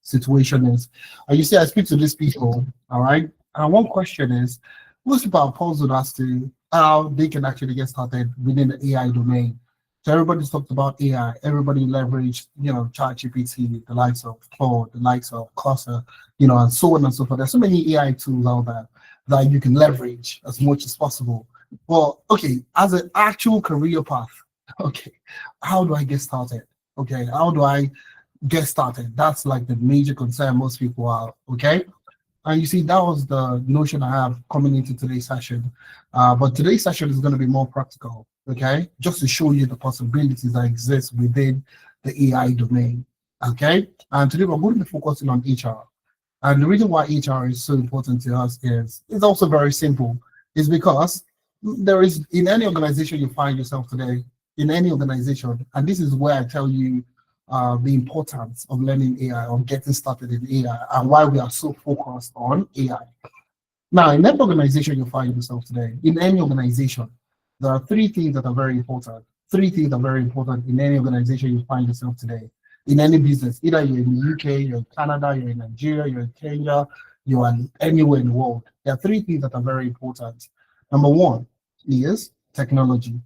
situation is. And you see, I speak to these people, all right? And one question is, most people are puzzled as to how they can actually get started within the AI domain. So everybody's talked about AI. Everybody leveraged, ChatGPT, the likes of Claude, the likes of Cursor, and so on and so forth. There's so many AI tools out there that you can leverage as much as possible. Well, okay, as an actual career path, okay, how do I get started? Okay, how do I get started? That's like the major concern most people are, okay? And you see, that was the notion I have coming into today's session. But today's session is going to be more practical, okay? Just to show you the possibilities that exist within the AI domain, okay? And today we're going to be focusing on HR. And the reason why HR is so important to us is it's also very simple. It's because there is, in any organization you find yourself today, in any organization, and this is where I tell you the importance of learning AI or getting started in AI and why we are so focused on AI. Now, in every organization you find yourself today, in any organization, there are three things that are very important. Three things that are very important in any organization you find yourself today. In any business, either you're in the UK, you're in Canada, you're in Nigeria, you're in Kenya, you are anywhere in the world. There are three things that are very important. Number one is technology.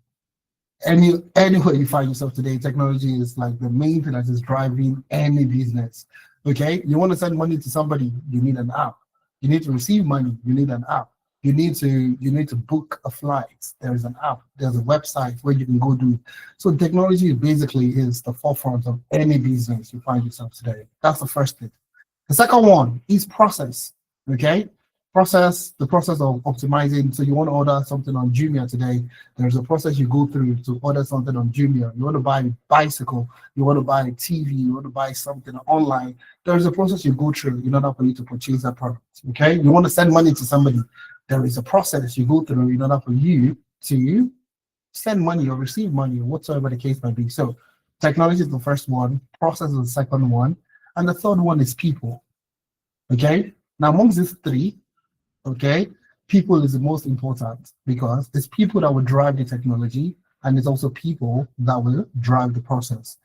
Anywhere you find yourself today, technology is like the main thing that is driving any business. Okay, you want to send money to somebody, you need an app. You need to receive money, you need an app. You need to book a flight. There is an app. There's a website where you can go do it. So technology basically is the forefront of any business you find yourself today. That's the first thing. The second one is process. Okay, the process of optimizing. So you want to order something on Jumia today, there's a process you go through to order something on Jumia. You want to buy a bicycle, you want to buy a TV, you want to buy something online, there's a process you go through in order for you to purchase that product. Okay, you want to send money to somebody, there is a process you go through in order for you to send money or receive money, whatsoever the case might be. So technology is the first one, process is the second one, and the third one is people. Okay, now amongst these three, okay, people is the most important because it's people that will drive the technology, and it's also people that will drive the process.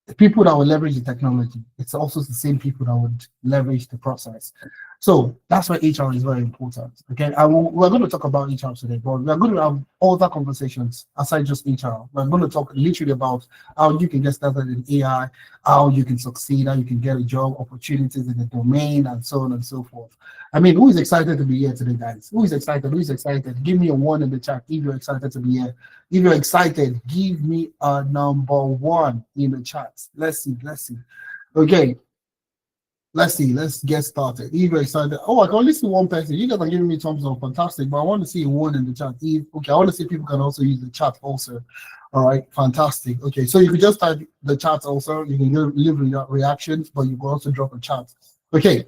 The people that will leverage the technology, it's also the same people that would leverage the process. So that's why HR is very important. Okay, we're going to talk about HR today, but we're going to have other conversations aside just HR. We're going to talk literally about how you can get started in AI, how you can succeed, how you can get a job, opportunities in the domain, and so on and so forth. I mean, who is excited to be here today, guys? Who is excited? Who is excited? Give me a one in the chat if you're excited to be here. If you're excited, give me a number one in the chat. Let's see. Okay, let's see. Let's get started. If you're excited, oh, I can only see one person. You guys are giving me thumbs up, fantastic. But I want to see one in the chat. Okay, I want to see people can also use the chat also. All right, fantastic. Okay, so you can just type the chat also. You can leave reactions, but you can also drop a chat. Okay.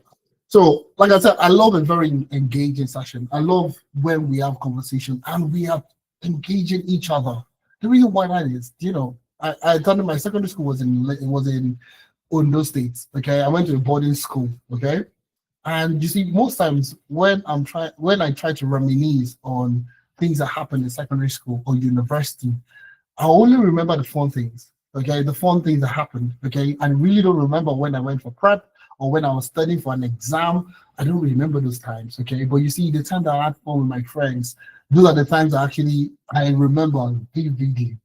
So, like I said, I love a very engaging session. I love when we have conversation and we are engaging each other. The reason why that is, I thought my secondary school was in Ondo State. Okay, I went to a boarding school. Okay, and you see, most times when I try to reminisce on things that happened in secondary school or university, I only remember the fun things. Okay, the fun things that happened. Okay, I really don't remember when I went for prep or when I was studying for an exam. I don't remember those times, okay? But you see, the time that I had fun with my friends, those are the times I remember vividly.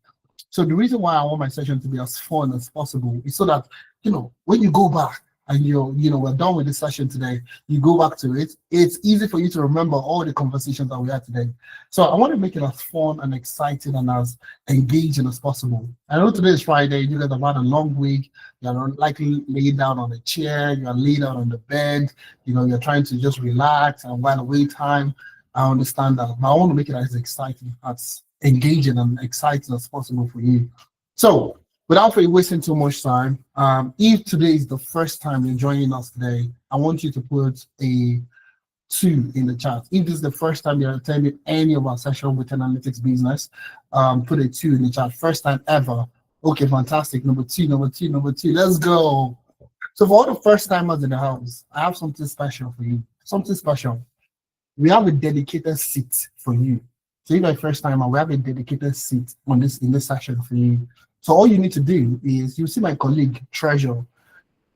So the reason why I want my session to be as fun as possible is so that, when you go back and we're done with this session today, you go back to it, it's easy for you to remember all the conversations that we had today. So I want to make it as fun and exciting and as engaging as possible. I know today is Friday, you guys have had a long week, you're likely laid down on a chair, you're laid down on the bed, you're trying to just relax and while away time. I understand that, but I want to make it as exciting, as engaging and exciting as possible for you. So without wasting too much time, if today is the first time you're joining us today, I want you to put a 2 in the chat. If this is the first time you're attending any of our session with analytics business, put a 2 in the chat. First time ever. Okay, fantastic. Number two. Let's go. So for all the first timers in the house, I have something special for you. Something special. We have a dedicated seat for you. So if you're a first timer, we have a dedicated seat in this session for you. So all you need to do is, you see my colleague Treasure.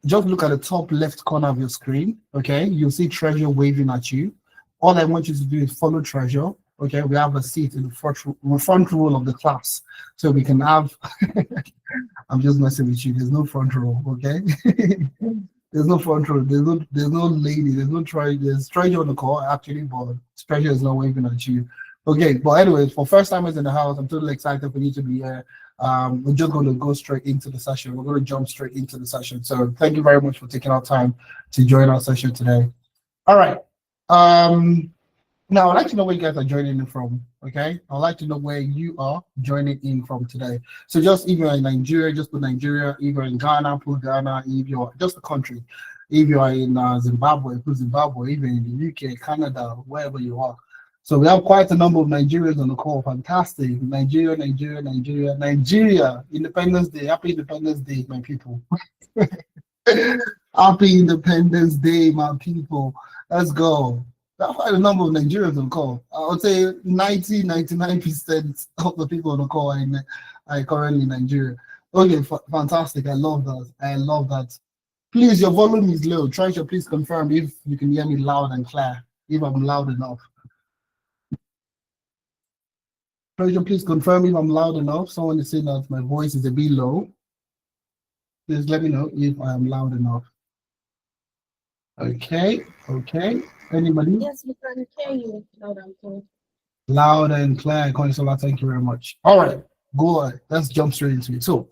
just look at the top left corner of your screen. Okay, you'll see Treasure waving at you. All I want you to do is follow Treasure. Okay, we have a seat in the front row of the class, so we can have. I'm just messing with you. There's no front row. Okay. There's no front row. There's no lady. There's no try. There's Treasure on the call actually, but Treasure is not waving at you. Okay, but anyways, for first timers in the house, I'm totally excited for you to be here. We're just going to go straight into the session. We're going to jump straight into the session. So thank you very much for taking our time to join our session today. All right. Now I'd like to know where you guys are joining in from. Okay, I'd like to know where you are joining in from today. So just if you're in Nigeria, just put Nigeria. If you're in Ghana, put Ghana. If you're just a country, if you are in Zimbabwe, put Zimbabwe. Even in the UK, Canada, wherever you are. So we have quite a number of Nigerians on the call. Fantastic. Nigeria. Independence Day. Happy Independence Day, my people. Happy Independence Day, my people. Let's go. That's quite a number of Nigerians on the call. I would say 99% of the people on the call are currently in Nigeria. Okay, fantastic. I love that. Please, your volume is low. Treasure, please confirm if you can hear me loud and clear, if I'm loud enough. Treasure, please confirm if I'm loud enough. Someone is saying that my voice is a bit low. Please let me know if I am loud enough. Okay. Anybody? Yes, we can hear you loud and clear. Loud and clear, Consola, thank you very much. All right, go on. Let's jump straight into it. So,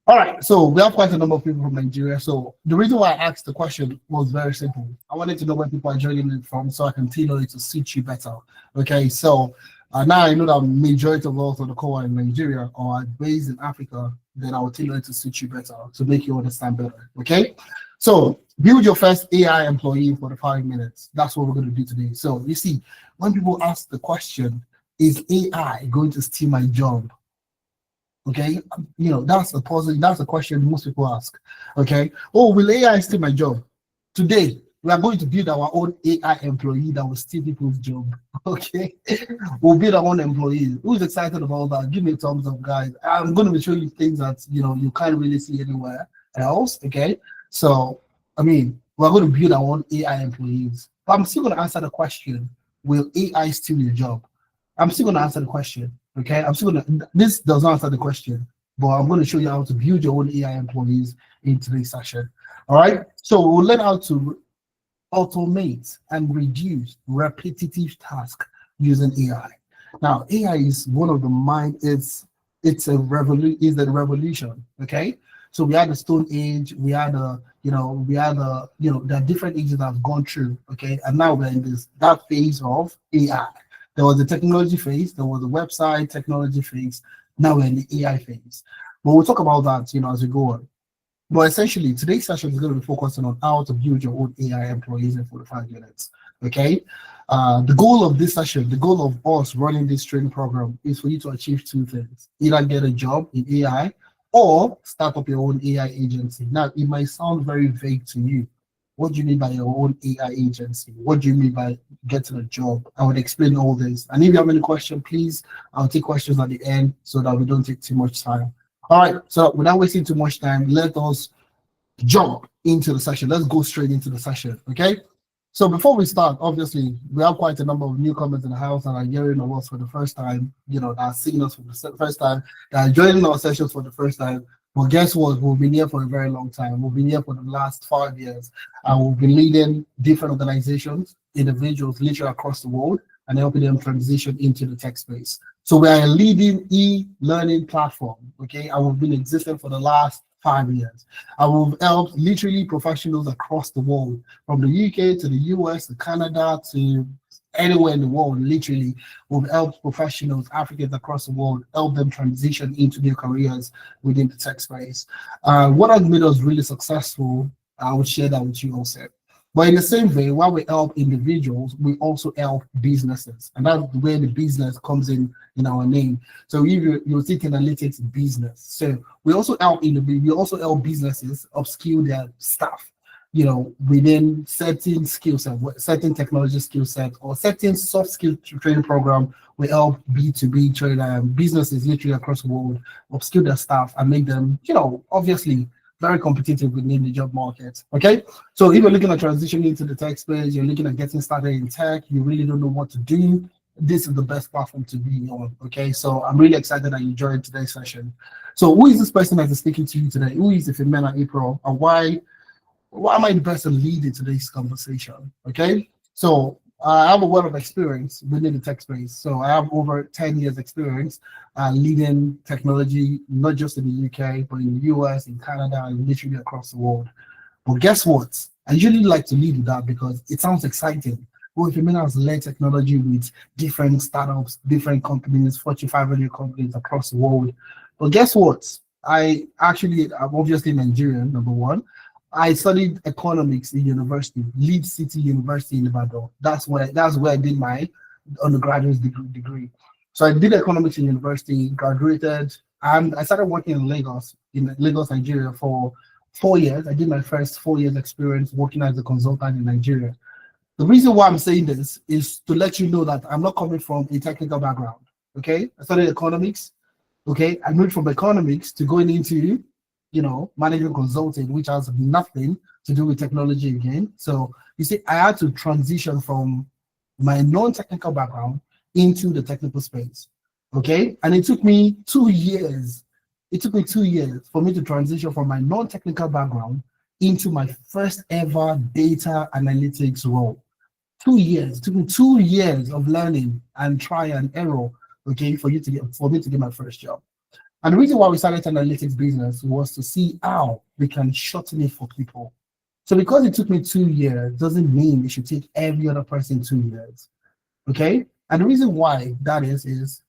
all right, so we have quite a number of people from Nigeria. So the reason why I asked the question was very simple. I wanted to know where people are joining in from so I can tailor it to suit you better. Okay, so now I know that majority of us on the call are in Nigeria or are based in Africa, then I will tailor it to suit you better to make you understand better. Okay, so build your first AI employee for the 5 minutes. That's what we're going to do today. So you see, when people ask the question, is AI going to steal my job? Okay, that's a question most people ask. Okay, oh, will AI steal my job? Today, we are going to build our own AI employee that will steal people's job. Okay, we'll build our own employee. Who's excited about that? Give me a thumbs up, guys. I'm going to be showing you things that you can't really see anywhere else. Okay, so we're going to build our own AI employees. But I'm still going to answer the question: will AI steal your job? I'm still going to answer the question. Okay, this does not answer the question, but I'm going to show you how to build your own AI employees in today's session. All right, so we'll learn how to automate and reduce repetitive tasks using AI. Now, AI is one of it's a revolution. Okay, so we had the Stone Age, we had there are different ages that have gone through. Okay, and now we're in that phase of AI. There was the technology phase, there was the website technology phase. Now we're in the AI phase. But we'll talk about that, as we go on. But essentially, today's session is going to be focusing on how to build your own AI employees in 45 minutes. Okay. The goal of this session, the goal of us running this training program is for you to achieve two things: either get a job in AI or start up your own AI agency. Now, it might sound very vague to you. What do you mean by your own AI agency? What do you mean by getting a job? I would explain all this. And if you have any questions, please, I'll take questions at the end so that we don't take too much time. All right, so without wasting too much time, let us jump into the session. Let's go straight into the session, okay? So before we start, obviously, we have quite a number of newcomers in the house that are hearing of us for the first time, that are seeing us for the first time, that are joining our sessions for the first time. Well, guess what? We've been here for a very long time. We've been here for the last 5 years. And we've been leading different organizations, individuals, literally across the world, and helping them transition into the tech space. So we are a leading e-learning platform, okay? And we've been existing for the last 5 years. And we've helped literally professionals across the world, from the UK to the US to Canada to anywhere in the world. Literally, we've helped professionals, Africans across the world, help them transition into their careers within the tech space. What has made us really successful, I will share that with you also. But in the same way, while we help individuals, we also help businesses. And that's where the business comes in our name. So if you think analytics business. So we also help businesses upskill their staff, within certain skill set, certain technology skill set, or certain soft skill training program. We help B2B trader businesses literally across the world upskill their staff and make them, obviously very competitive within the job market. Okay, so if you're looking at transitioning into the tech space, you're looking at getting started in tech, you really don't know what to do, this is the best platform to be on. Okay, so I'm really excited that you joined today's session. So who is this person that is speaking to you today? Who is the Femena April, and why am I the person leading today's conversation? Okay, so I have a lot of experience within the tech space. So I have over 10 years experience leading technology, not just in the UK, but in the US, in Canada, and literally across the world. But guess what? I usually like to lead with that because it sounds exciting. Well, if Femena has led technology with different startups, different companies, Fortune 500 companies across the world. But guess what? I'm obviously Nigerian, number one. I studied economics in university, Leeds City University in Ibadan. That's where I did my undergraduate degree. So I did economics in university, graduated, and I started working in Lagos, Nigeria for 4 years. I did my first 4 years experience working as a consultant in Nigeria. The reason why I'm saying this is to let you know that I'm not coming from a technical background. Okay, I studied economics. Okay, I moved from economics to going into management consulting, which has nothing to do with technology again. So you see, I had to transition from my non-technical background into the technical space. Okay, and it took me 2 years. It took me 2 years for me to transition from my non-technical background into my first ever data analytics role. 2 years. It took me 2 years of learning and try and error. Okay, for me to get my first job. And the reason why we started analytics business was to see how we can shorten it for people. So because it took me 2 years doesn't mean it should take every other person 2 years. Okay? And the reason why that is,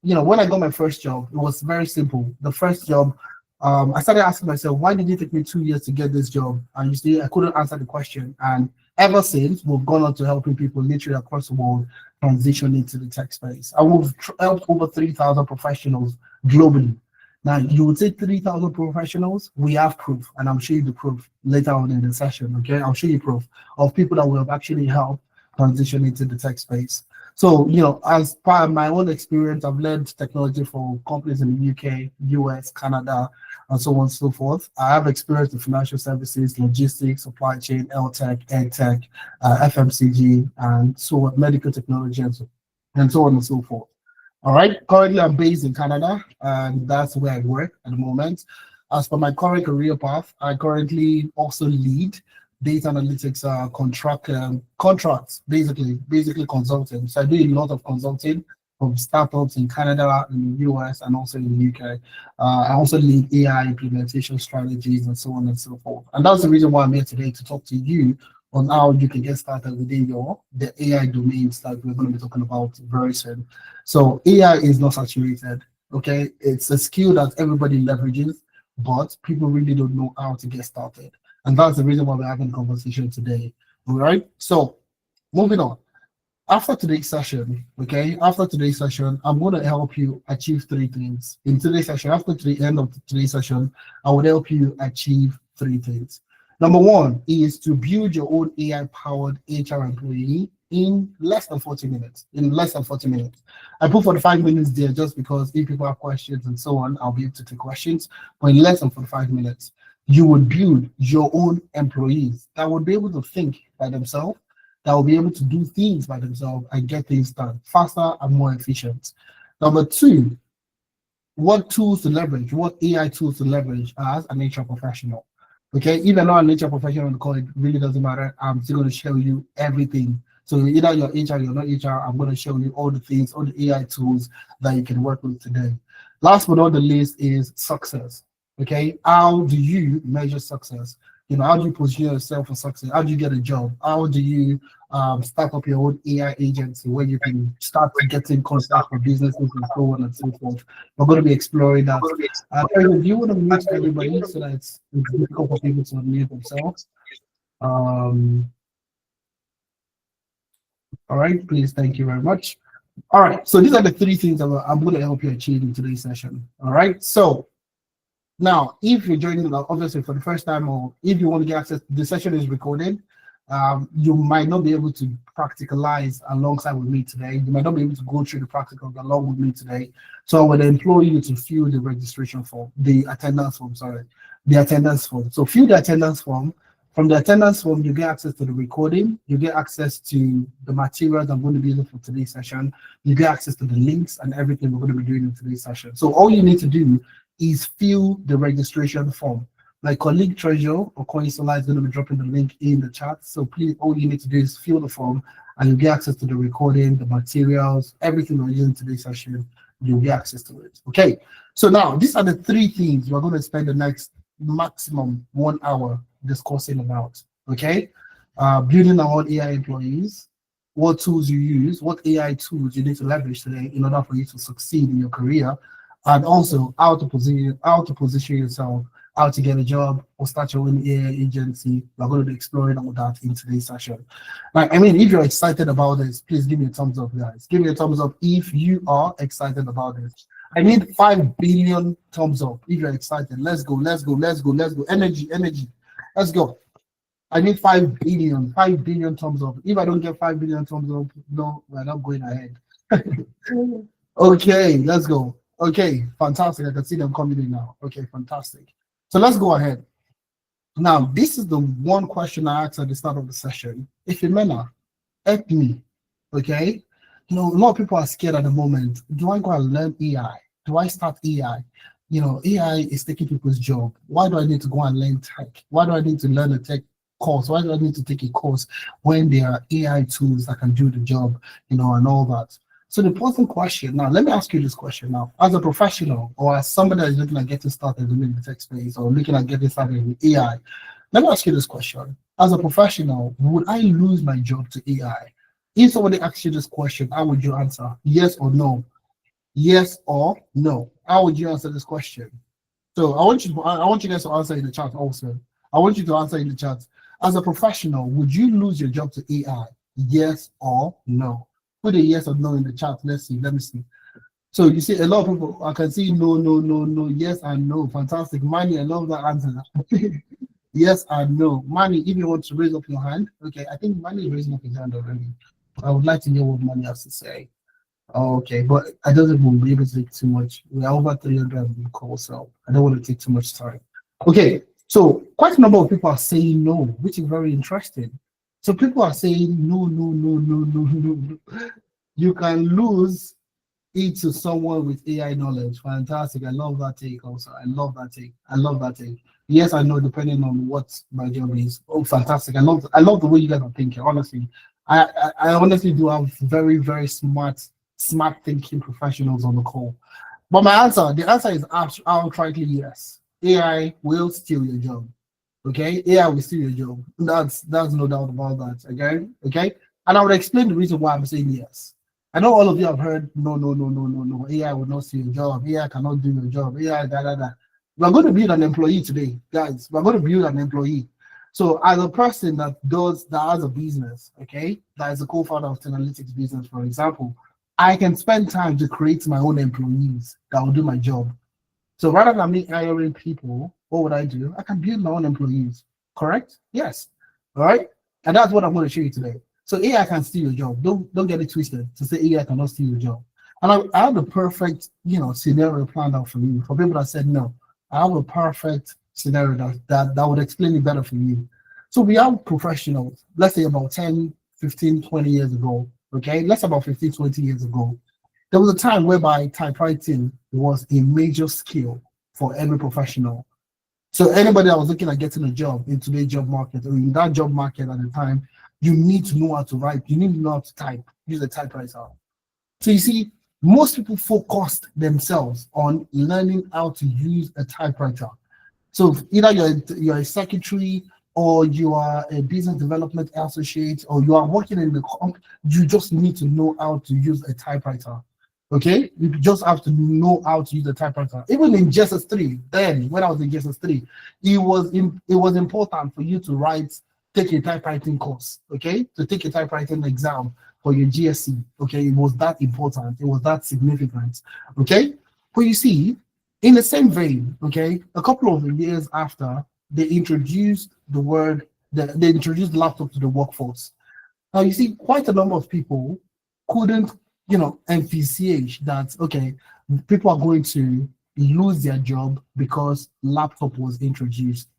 when I got my first job, it was very simple. The first job, I started asking myself, why did it take me 2 years to get this job? And you see, I couldn't answer the question. And ever since, we've gone on to helping people literally across the world transition into the tech space. And we've helped over 3,000 professionals globally. Now, you would say 3,000 professionals, we have proof, and I'll show you the proof later on in the session, okay? I'll show you proof of people that we have actually helped transition into the tech space. So, as part of my own experience, I've led technology for companies in the UK, US, Canada, and so on and so forth. I have experience in financial services, logistics, supply chain, health tech, ed tech, FMCG, and so on, medical technology, and so on and so forth. All right, currently I'm based in Canada, and that's where I work at the moment. As for my current career path, I currently also lead data analytics contracts, basically consulting. So I do a lot of consulting from startups in Canada, in the US, and also in the UK. I also lead AI implementation strategies and so on and so forth. And that's the reason why I'm here today, to talk to you on how you can get started within the AI domains that we're going to be talking about very soon. So AI is not saturated, okay? It's a skill that everybody leverages, but people really don't know how to get started. And that's the reason why we're having a conversation today, all right? So moving on. After today's session, I'm going to help you achieve 3 things. In today's session, after the end of today's session, I will help you achieve 3 things. Number 1 is to build your own AI-powered HR employee in less than 40 minutes. I put 45 minutes there just because if people have questions and so on, I'll be able to take questions. But in less than 45 minutes, you would build your own employees that would be able to think by themselves, that will be able to do things by themselves and get things done faster and more efficient. Number 2, what tools to leverage, what AI tools to leverage as an HR professional. Okay, even though I'm an HR professional on the call, it really doesn't matter. I'm still going to show you everything. So either you're HR, you're not HR, I'm going to show you all the things, all the AI tools that you can work with today. Last but not the least is success. Okay, how do you measure success? How do you position yourself for success? How do you get a job? How do you start up your own AI agency where you can start getting contact for businesses and so on and so forth? We're going to be exploring that. Do you want to mute everybody so that it's difficult for people to unmute themselves? All right, please, thank you very much. All right, so these are the 3 things that I'm going to help you achieve in today's session. All right, so now, if you're joining obviously for the first time, or if you want to get access, the session is recorded. You might not be able to practicalize alongside with me today. You might not be able to go through the practicals along with me today. So I would employ you to fill the registration form, the attendance form, sorry. the attendance form. So fill the attendance form. From the attendance form, you get access to the recording, you get access to the materials I'm going to be using for today's session, you get access to the links and everything we're going to be doing in today's session. So all you need to do is fill the registration form. My colleague Treasure or Coinsola is going to be dropping the link in the chat. So please, all you need to do is fill the form and you get access to the recording, the materials, everything we're using in today's session, you'll get access to it. Okay, so now these are the three things we're going to spend the next maximum 1 hour discussing about. Okay, building our own AI employees, what tools you use, what AI tools you need to leverage today in order for you to succeed in your career, and also how to position yourself, how to get a job or start your own AI agency. We're going to be exploring all that in today's session. Like, I mean, if you're excited about this, please give me a thumbs up, guys. Give me a thumbs up if you are excited about this. I need 5 billion thumbs up if you're excited. Let's go, let's go, let's go, let's go. Energy, energy. Let's go. I need 5 billion thumbs up. If I don't get 5 billion thumbs up, no, we're not going ahead. Okay, let's go. Okay, fantastic. I can see them coming in now. Okay, fantastic. So let's go ahead. Now, this is the one question I asked at the start of the session. If Ifemena, help me, okay? You know, a lot of people are scared at the moment. Do I go and learn AI? Do I start AI? You know, AI is taking people's job. Why do I need to go and learn tech? Why do I need to learn a tech course? Why do I need to take a course when there are AI tools that can do the job, you know, and all that? So the important question now, let me ask you this question now. As a professional or as somebody that is looking at getting started in the tech space or looking at getting started with AI, let me ask you this question. As a professional, would I lose my job to AI? If somebody asks you this question, how would you answer? Yes or no? Yes or no? How would you answer this question? So I want you guys to answer in the chat also. I want you to answer in the chat. As a professional, would you lose your job to AI? Yes or no? Put a yes or no in the chat. Let's see. Let me see. So you see a lot of people, I can see no, no, no, no, yes and no. Fantastic. Manny, I love that answer. Yes and no. Manny, if you want to raise up your hand. Okay, I think Manny is raising up his hand already. I would like to hear what Manny has to say. Okay, but I don't think we'll be able to take too much. We're over 300 on the call, so I don't want to take too much time. Okay, so quite a number of people are saying no, which is very interesting. So people are saying no, no, no, no, no, no, no. You can lose it to someone with AI knowledge. Fantastic. I love that take also. I love that take. I love that take. Yes, I know, depending on what my job is. Oh, fantastic. I love the way you guys are thinking, honestly. I honestly do have very, very smart thinking professionals on the call. But the answer is outrightly yes. AI will steal your job. Okay, AI will steal your job. That's no doubt about that. Okay. And I would explain the reason why I'm saying yes. I know all of you have heard no, no, no, no, no, no. AI will not steal your job. AI cannot do your job. AI, da da da. We're going to build an employee today, guys. We're going to build an employee. So as a person that has a business, okay, that is a co-founder of Tenalytics business, for example, I can spend time to create my own employees that will do my job. So rather than me hiring people, what would I do? I can build my own employees. Correct? Yes. All right. And that's what I'm going to show you today. So AI can steal your job. Don't get it twisted to say AI cannot steal your job. And I have the perfect, scenario planned out for you. For people that said no, I have a perfect scenario that would explain it better for you. So we have professionals, let's say about 10, 15, 20 years ago. Okay, let's say about 15, 20 years ago. There was a time whereby typewriting was a major skill for every professional. So anybody that was looking at getting a job in today's job market or in that job market at the time, you need to know how to write. You need to know how to type, use a typewriter. So you see, most people focused themselves on learning how to use a typewriter. So either you're a secretary or you are a business development associate or you are working in the company, you just need to know how to use a typewriter. Okay, you just have to know how to use a typewriter. Even in JSS 3, then when I was in JSS 3, it was important for you to take a typewriting course. Okay, to take a typewriting exam for your GSC. Okay, it was that important. It was that significant. Okay, but you see, in the same vein, okay, a couple of years after, they introduced they introduced laptop to the workforce. Now you see, quite a number of people couldn't, envisage that, okay, people are going to, lose their job because laptop was introduced.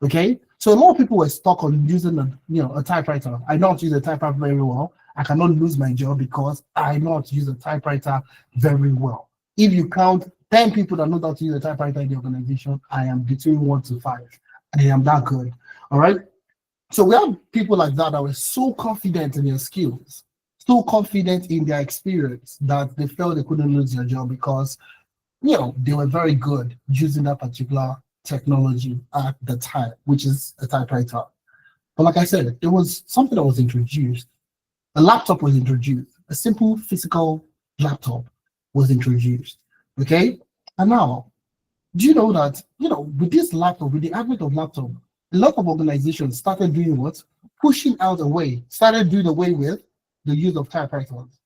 Okay, so a lot of people were stuck on using a typewriter. I know how to use a typewriter very well. I cannot lose my job because I know how to use a typewriter very well. If you count 10 people that know how to use a typewriter in the organization, I am between 1 to 5. I am that good. All right. So we have people like that were so confident in their skills, so confident in their experience that they felt they couldn't lose their job because they were very good using that particular technology at the time, which is a typewriter. But like I said, there was something that was introduced. A laptop was introduced. A simple physical laptop was introduced. Okay? And now, do you know that, with this laptop, with the advent of laptop, a lot of organizations started doing what? Pushing out away, started doing away with the use of typewriters.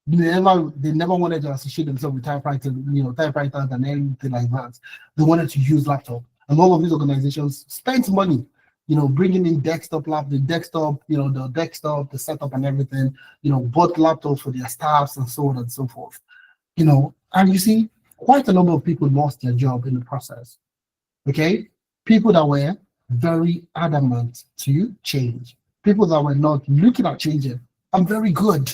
They never wanted to associate themselves with typewriters, typewriters and anything like that. They wanted to use laptop. And all of these organizations spent money, bringing in the desktop, the setup and everything, bought laptops for their staffs and so on and so forth. And you see, quite a number of people lost their job in the process. Okay? People that were very adamant to change. People that were not looking at changing. I'm very good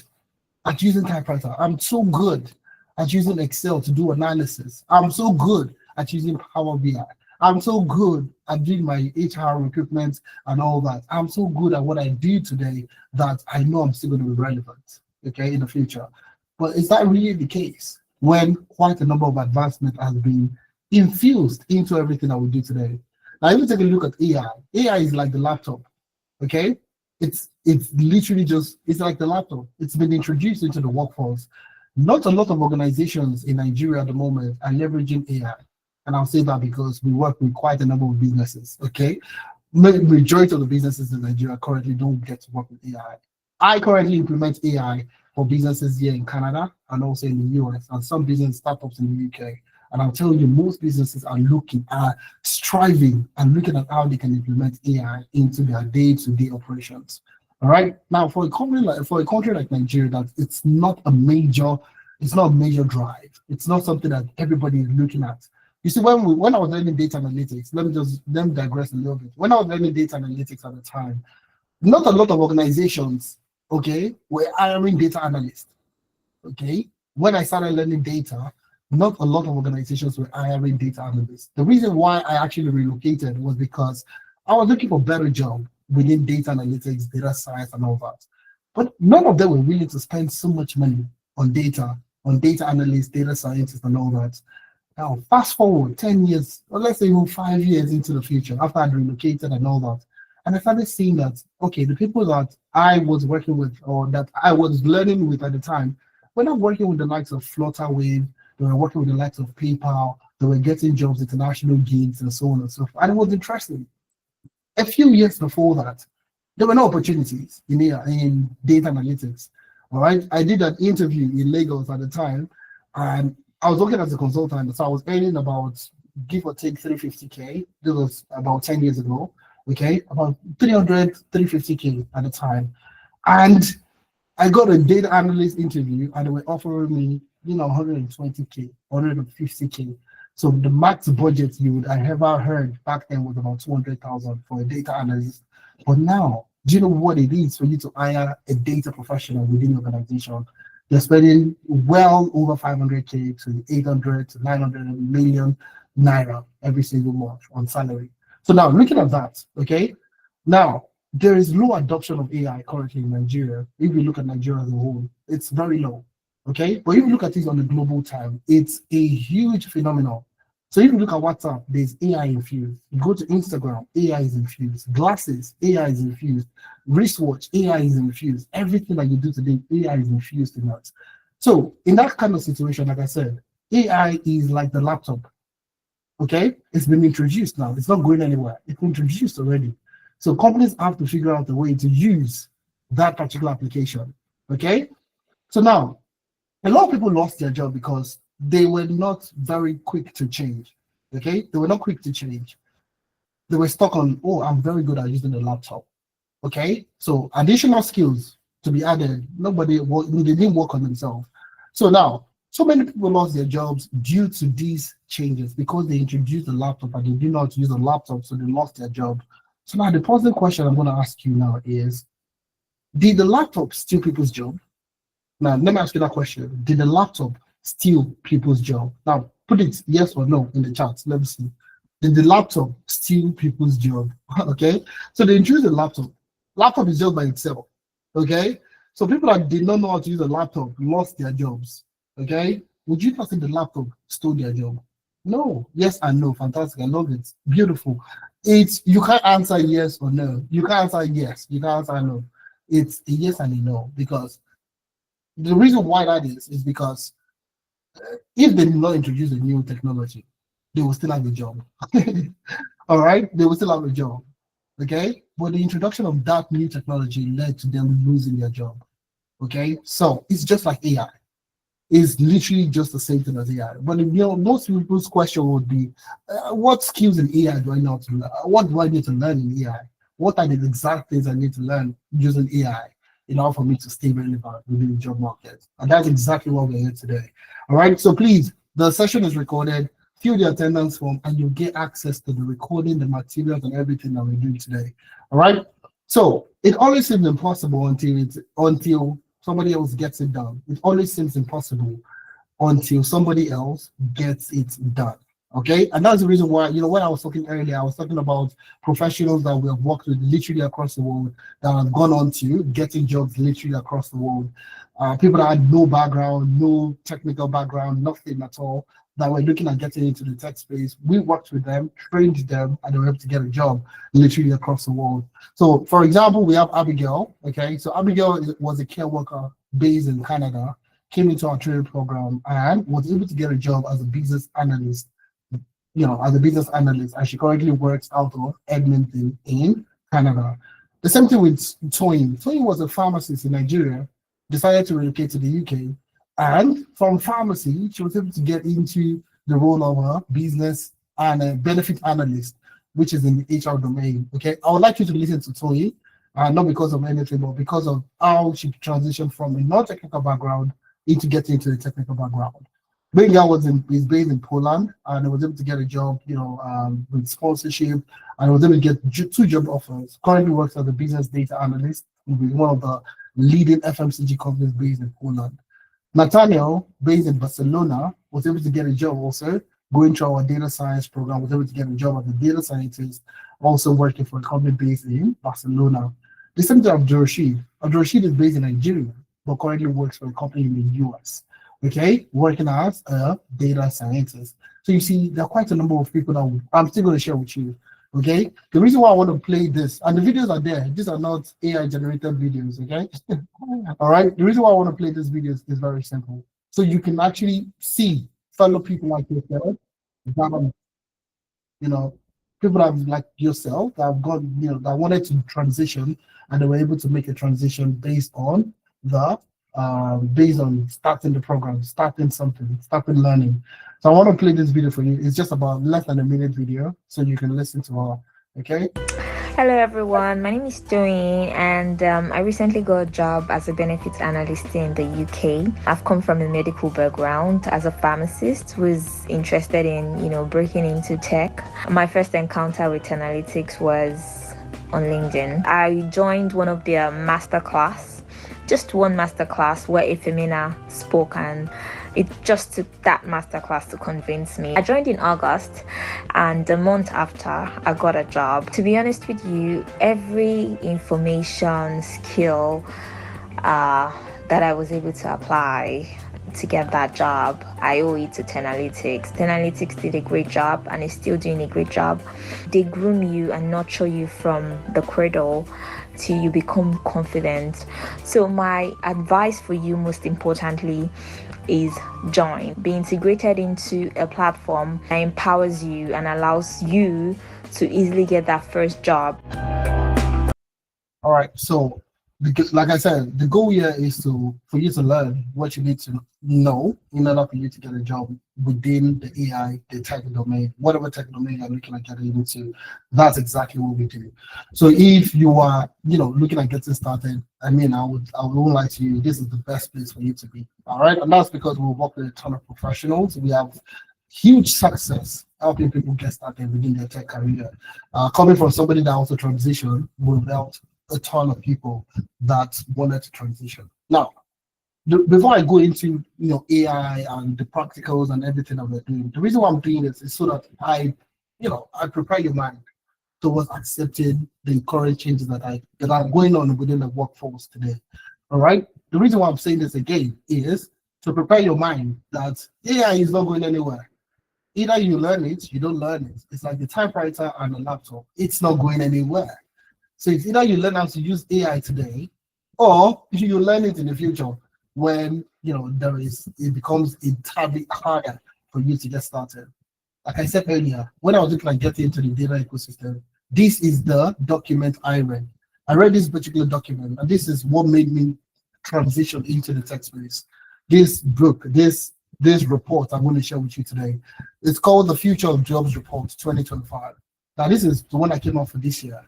at using typewriter. I'm so good at using Excel to do analysis. I'm so good at using Power BI. I'm so good at doing my HR recruitment and all that. I'm so good at what I do today that I know I'm still going to be relevant, okay, in the future. But is that really the case when quite a number of advancement has been infused into everything that we do today? Now, if you take a look at AI, AI is like the laptop, okay? It's literally it's like the laptop. It's been introduced into the workforce. Not a lot of organizations in Nigeria at the moment are leveraging AI. And I'll say that because we work with quite a number of businesses, okay? Majority of the businesses in Nigeria currently don't get to work with AI. I currently implement AI for businesses here in Canada and also in the US and some business startups in the UK. And I'll tell you, most businesses are striving and looking at how they can implement AI into their day-to-day operations. All right. Now, for a country like Nigeria, that it's not a major drive. It's not something that everybody is looking at. You see, when I was learning data analytics, let me digress a little bit. When I was learning data analytics at the time, not a lot of organizations, okay, were hiring data analysts. Okay. When I started learning data, not a lot of organizations were hiring data analysts. The reason why I actually relocated was because I was looking for a better job within data analytics, data science, and all that. But none of them were willing to spend so much money on data analysts, data scientists, and all that. Now, fast forward 10 years, or let's say even 5 years into the future, after I'd relocated and all that, and I started seeing that, okay, the people that I was working with or that I was learning with at the time, were not working with the likes of Flutterwave, they were working with the likes of PayPal, they were getting jobs, international gigs, and so on and so forth. And it was interesting. A few years before that, there were no opportunities in data analytics. All right. I did an interview in Lagos at the time, and I was working as a consultant, so I was earning about, give or take, 350K. This was about 10 years ago. Okay, about 300, 350K at the time. And I got a data analyst interview, and they were offering me 120K, 150K. So the max budget I ever heard back then was about 200,000 for a data analyst. But now, do you know what it is for you to hire a data professional within the organization? They're spending well over 500K to 800 to 900 million naira every single month on salary. So now looking at that, okay, now there is low adoption of AI currently in Nigeria. If you look at Nigeria as a whole, it's very low. Okay, but if you look at it on the global time, it's a huge phenomenon. So if you look at WhatsApp, there's AI infused. You go to Instagram, AI is infused. Glasses, AI is infused. Wristwatch, AI is infused. Everything that you do today, AI is infused in that. So in that kind of situation, like I said, AI is like the laptop. Okay, it's been introduced now. It's not going anywhere. It's been introduced already. So companies have to figure out a way to use that particular application. Okay, so now, a lot of people lost their job because they were not very quick to change. Okay, they were not quick to change. They were stuck on, oh, I'm very good at using a laptop. Okay, so additional skills to be added. They didn't work on themselves. So now, So many people lost their jobs due to these changes because they introduced the laptop and they did not use the laptop, so they lost their job. So now the positive question I'm going to ask you now is, did the laptop steal people's job? Now, let me ask you that question. Did the laptop steal people's job? Now, put it yes or no in the chat. Let me see. Did the laptop steal people's job? Okay. So they introduced the laptop. Laptop is just by itself. Okay. So people that did not know how to use a laptop lost their jobs. Okay. Would you not say the laptop stole their job? No. Yes and no. Fantastic. I love it. Beautiful. It's you can't answer yes or no. You can't answer yes. You can't answer no. It's a yes and a no, because the reason why that is because if they did not introduce a new technology, they will still have a job. All right, they will still have a job. Okay, but the introduction of that new technology led to them losing their job. Okay, so it's just like AI. It's literally just the same thing as AI. But most people's question would be, what skills in AI do I know to learn? What do I need to learn in AI? What are the exact things I need to learn using AI in order for me to stay relevant within the job market? And that's exactly what we're here today. All right, so please, the session is recorded. Fill the attendance form and you'll get access to the recording, the materials, and everything that we're doing today. All right. So it always seems impossible until somebody else gets it done. It always seems impossible until somebody else gets it done. Okay, and that's the reason why, when I was talking earlier, I was talking about professionals that we have worked with literally across the world that have gone on to getting jobs literally across the world. People that had no background, no technical background, nothing at all, that were looking at getting into the tech space. We worked with them, trained them, and they were able to get a job literally across the world. So, for example, we have Abigail. Okay, so Abigail was a care worker based in Canada, came into our training program and was able to get a job as a business analyst. And she currently works out of Edmonton in Canada. The same thing with Toyin. Toyin was a pharmacist in Nigeria, decided to relocate to the UK, and from pharmacy, she was able to get into the role of a business and a benefit analyst, which is in the HR domain. Okay, I would like you to listen to Toyin, not because of anything, but because of how she transitioned from a non-technical background into getting into the technical background. Benga is based in Poland, and I was able to get a job, with sponsorship, and I was able to get 2 job offers. Currently works as a business data analyst with one of the leading FMCG companies based in Poland. Nathaniel, based in Barcelona, was able to get a job also, going through our data science program, was able to get a job as a data scientist, also working for a company based in Barcelona. The same thing of Abdurrashid. Abdurrashid is based in Nigeria, but currently works for a company in the US. Okay, working as a data scientist. So you see, there are quite a number of people that I'm still going to share with you. Okay, the reason why I want to play this, and the videos are there, these are not AI generated videos. Okay, all right. The reason why I want to play these videos is very simple. So you can actually see fellow people like yourself, that, people that have, like yourself, that have got, that wanted to transition, and they were able to make a transition based on starting the program, starting something, starting learning. So I want to play this video for you. It's just about less than a minute video, so you can listen to her. Okay. Hello everyone, my name is Toyin, and I recently got a job as a benefits analyst in the UK. I've come from a medical background as a pharmacist who is interested in, breaking into tech. My first encounter with analytics was on LinkedIn. I joined one of their masterclass. Just one masterclass where Efemina spoke, and it just took that masterclass to convince me. I joined in August, and a month after, I got a job. To be honest with you, every information skill that I was able to apply to get that job, I owe it to Tenalytics. Tenalytics did a great job and is still doing a great job. They groom you and nurture you from the cradle till you become confident. So my advice for you, most importantly, is join. Be integrated into a platform that empowers you and allows you to easily get that first job. All right, so because like I said, the goal here is for you to learn what you need to know in order for you to get a job within the AI, the tech domain, whatever tech domain you're looking at getting into. That's exactly what we do. So if you are, looking at getting started, I mean, I would like to you, this is the best place for you to be. All right. And that's because we work with a ton of professionals. We have huge success helping people get started within their tech career. Coming from somebody that also transitioned, we've helped a ton of people that wanted to transition. Now, before I go into AI and the practicals and everything that we're doing, the reason why I'm doing this is so that I prepare your mind towards accepting the current changes that are going on within the workforce today. All right. The reason why I'm saying this again is to prepare your mind that AI is not going anywhere. Either you learn it, you don't learn it. It's like the typewriter and the laptop. It's not going anywhere. So it's either you learn how to use AI today, or you learn it in the future when it becomes entirely harder for you to get started. Like I said earlier, when I was looking at getting into the data ecosystem, this is the document I read. I read this particular document, and this is what made me transition into the tech space. This book, this report I'm going to share with you today, it's called the Future of Jobs Report 2025. Now, this is the one I came out for this year.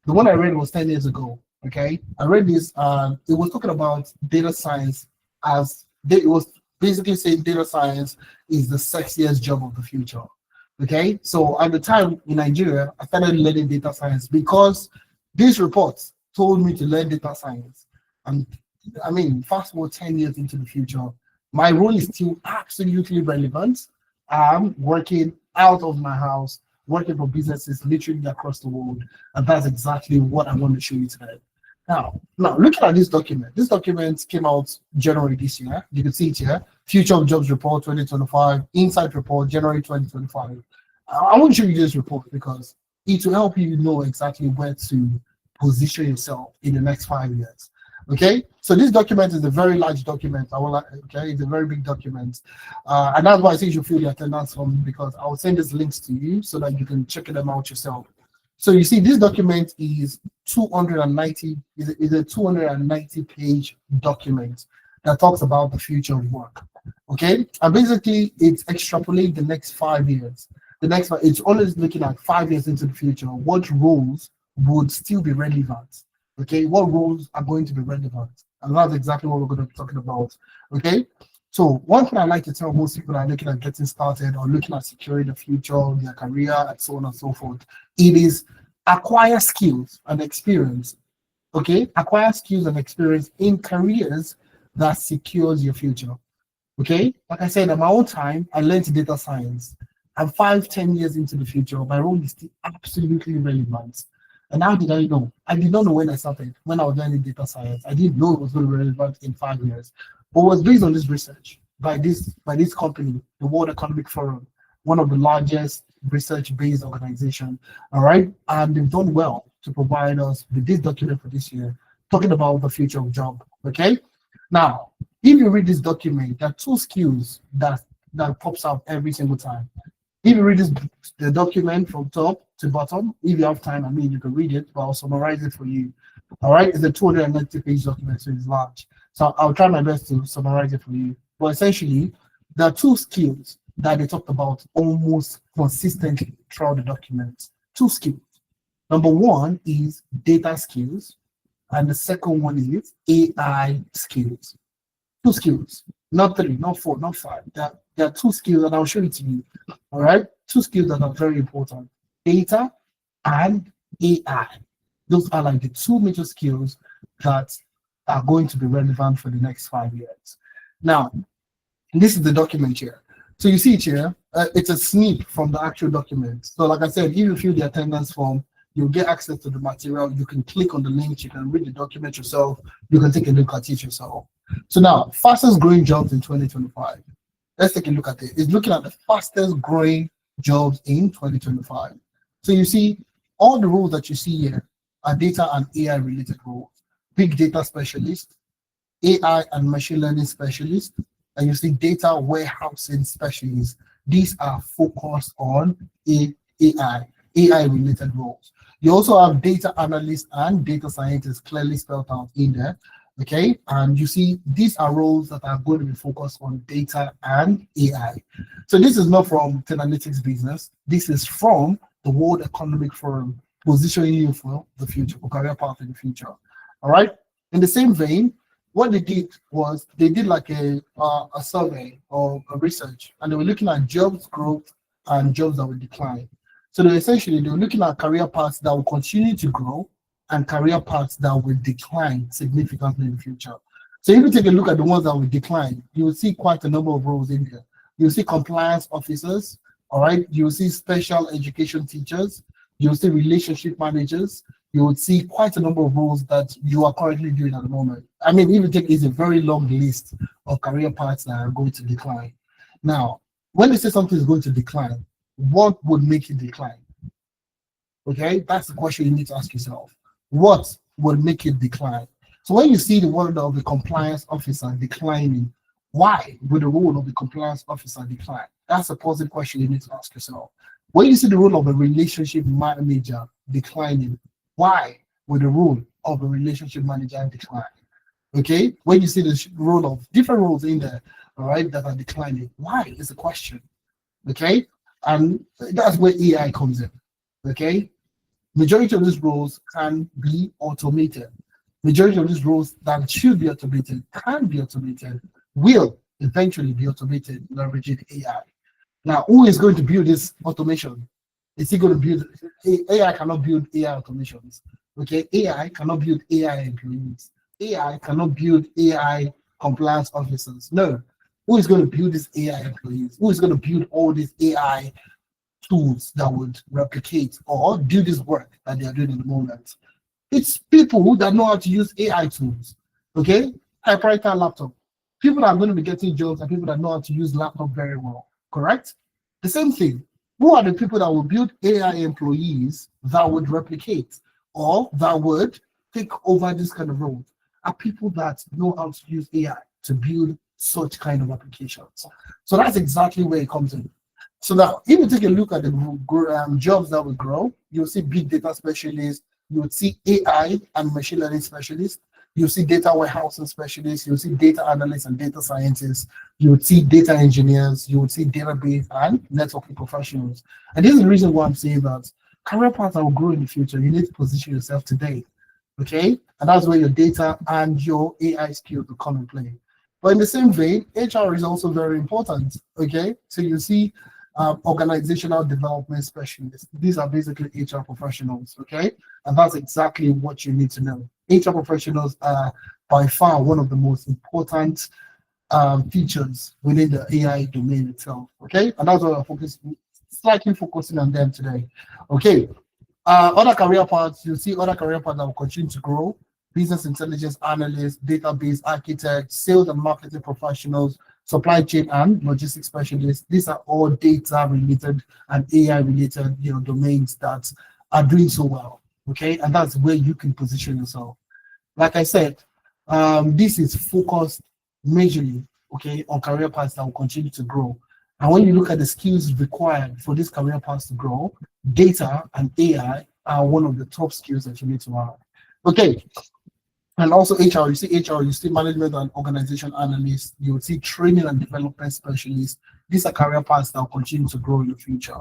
The one I read was 10 years ago. Okay, I read this. It was talking about data science it was basically saying data science is the sexiest job of the future. Okay, so at the time in Nigeria, I started learning data science because this report told me to learn data science. And I mean, fast forward 10 years into the future, my role is still absolutely relevant. I'm working out of my house, working for businesses literally across the world, and that's exactly what I want to show you today. Now, looking at this document came out January this year. You can see it here, Future of Jobs Report 2025, Insight Report, January 2025. I want to show you this report because it will help you know exactly where to position yourself in the next 5 years. Okay, so this document is a very large document. It's a very big document, and that's why I say you should fill the attendance form, because I will send these links to you so that you can check them out yourself. So you see, this document is 290 is a 290-page document that talks about the future of work. Okay, and basically it's extrapolating the next 5 years. It's always looking at 5 years into the future. What roles would still be relevant? Okay, what roles are going to be relevant? And that's exactly what we're going to be talking about. Okay, so one thing I like to tell most people that are looking at getting started or looking at securing the future of their career and so on and so forth, it is acquire skills and experience. Okay, acquire skills and experience in careers that secures your future. Okay, like I said, at my own time, I learned data science. I'm 5-10 years into the future. My role is still absolutely relevant. And how did I know? I did not know when I started, when I was learning data science. I didn't know it was going to be relevant in 5 years. But it was based on this research by this company, the World Economic Forum, one of the largest research-based organizations. All right. And they've done well to provide us with this document for this year, talking about the future of job. Okay. Now, if you read this document, there are 2 skills that pops out every single time. If you read the document from top to bottom, if you have time, I mean, you can read it, but I'll summarize it for you. All right, it's a 290-page document, so it's large. So I'll try my best to summarize it for you. But essentially, there are 2 skills that they talked about almost consistently throughout the document. 2 skills. Number 1 is data skills, and the second one is AI skills. 2 skills, not 3, not 4, not 5. There are 2 skills, and I'll show it to you. All right, 2 skills that are very important: data and AI. Those are like the 2 major skills that are going to be relevant for the next 5 years. Now, this is the document here. So you see it here. It's a snip from the actual document. So like I said, if you fill the attendance form, you'll get access to the material. You can click on the link. You can read the document yourself. You can take a look at it yourself. So now, fastest growing jobs in 2025. Let's take a look at it. It's looking at the fastest growing jobs in 2025. So you see, all the roles that you see here are data and AI related roles. Big data specialist, AI and machine learning specialist, and you see data warehousing specialist. These are focused on AI related roles. You also have data analysts and data scientists clearly spelled out in there. Okay, and you see these are roles that are going to be focused on data and AI. So this is not from Tenalytics business. This is from the World Economic Forum, positioning you for the future, for career path in the future. All right. In the same vein, what they did was they did like a survey or a research, and they were looking at jobs growth and jobs that will decline. So they were looking at career paths that will continue to grow and career paths that will decline significantly in the future. So if you take a look at the ones that will decline, you will see quite a number of roles in there. You'll see compliance officers, all right? You'll see special education teachers, you'll see relationship managers, you would see quite a number of roles that you are currently doing at the moment. I mean, if you take it's a very long list of career paths that are going to decline. Now, when they say something is going to decline, what would make it decline? Okay, that's the question you need to ask yourself. What would make it decline? So when you see the word of the compliance officer declining, why would the role of the compliance officer decline? That's a positive question you need to ask yourself. When you see the role of a relationship manager declining, why would the role of a relationship manager decline? Okay, when you see the role of different roles in there, all right, that are declining, why is the question? Okay, and that's where AI comes in. Okay, majority of these roles can be automated. Majority of these roles that should be automated, can be automated, will eventually be automated leveraging AI. Now, who is going to build this automation? Is he going to build? AI cannot build AI automations. Okay, AI cannot build AI employees. AI cannot build AI compliance officers. No. Who is going to build these AI employees? Who is going to build all these AI tools that would replicate or do this work that they are doing at the moment? It's people who that know how to use AI tools. Okay, typewriter, laptop. People that are going to be getting jobs are people that know how to use laptop very well. Correct? The same thing. Who are the people that will build AI employees that would replicate or that would take over this kind of roles? Are people that know how to use AI to build such kind of applications. So that's exactly where it comes in. So now, if you take a look at the jobs that will grow, you'll see big data specialists, you'll see AI and machine learning specialists, you'll see data warehousing specialists, you'll see data analysts and data scientists, you'll see data engineers, you'll see database and networking professionals. And this is the reason why I'm saying that career paths that will grow in the future, you need to position yourself today. Okay? And that's where your data and your AI skills will come and play. But in the same vein, HR is also very important. Okay? So you see organizational development specialists. These are basically HR professionals. Okay? And that's exactly what you need to know. HR professionals are by far one of the most important features within the AI domain itself. Okay? And that's why we're slightly focusing on them today. Okay. Other career paths, you see other career paths that will continue to grow. Business intelligence analysts, database architects, sales and marketing professionals, supply chain and logistics specialists. These are all data related and AI related, domains that are doing so well. Okay, and that's where you can position yourself. Like I said, this is focused majorly, okay, on career paths that will continue to grow. And when you look at the skills required for these career paths to grow, data and AI are one of the top skills that you need to have. Okay. And also HR, you see management and organization analysts, you will see training and development specialists. These are career paths that will continue to grow in the future.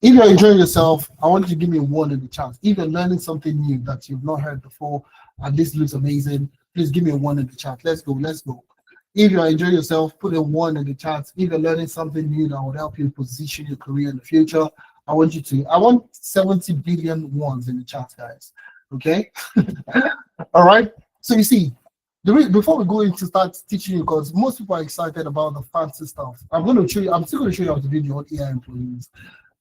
If you're enjoying yourself, I want you to give me a 1 in the chat. If you're learning something new that you've not heard before, and this looks amazing, please give me a 1 in the chat. Let's go. If you're enjoying yourself, put a 1 in the chat. If you're learning something new that would help you position your career in the future, I want 70 billion ones in the chat, guys. Okay? All right? So you see, before we go into start teaching you, because most people are excited about the fancy stuff. I'm still going to show you how to do your AI employees.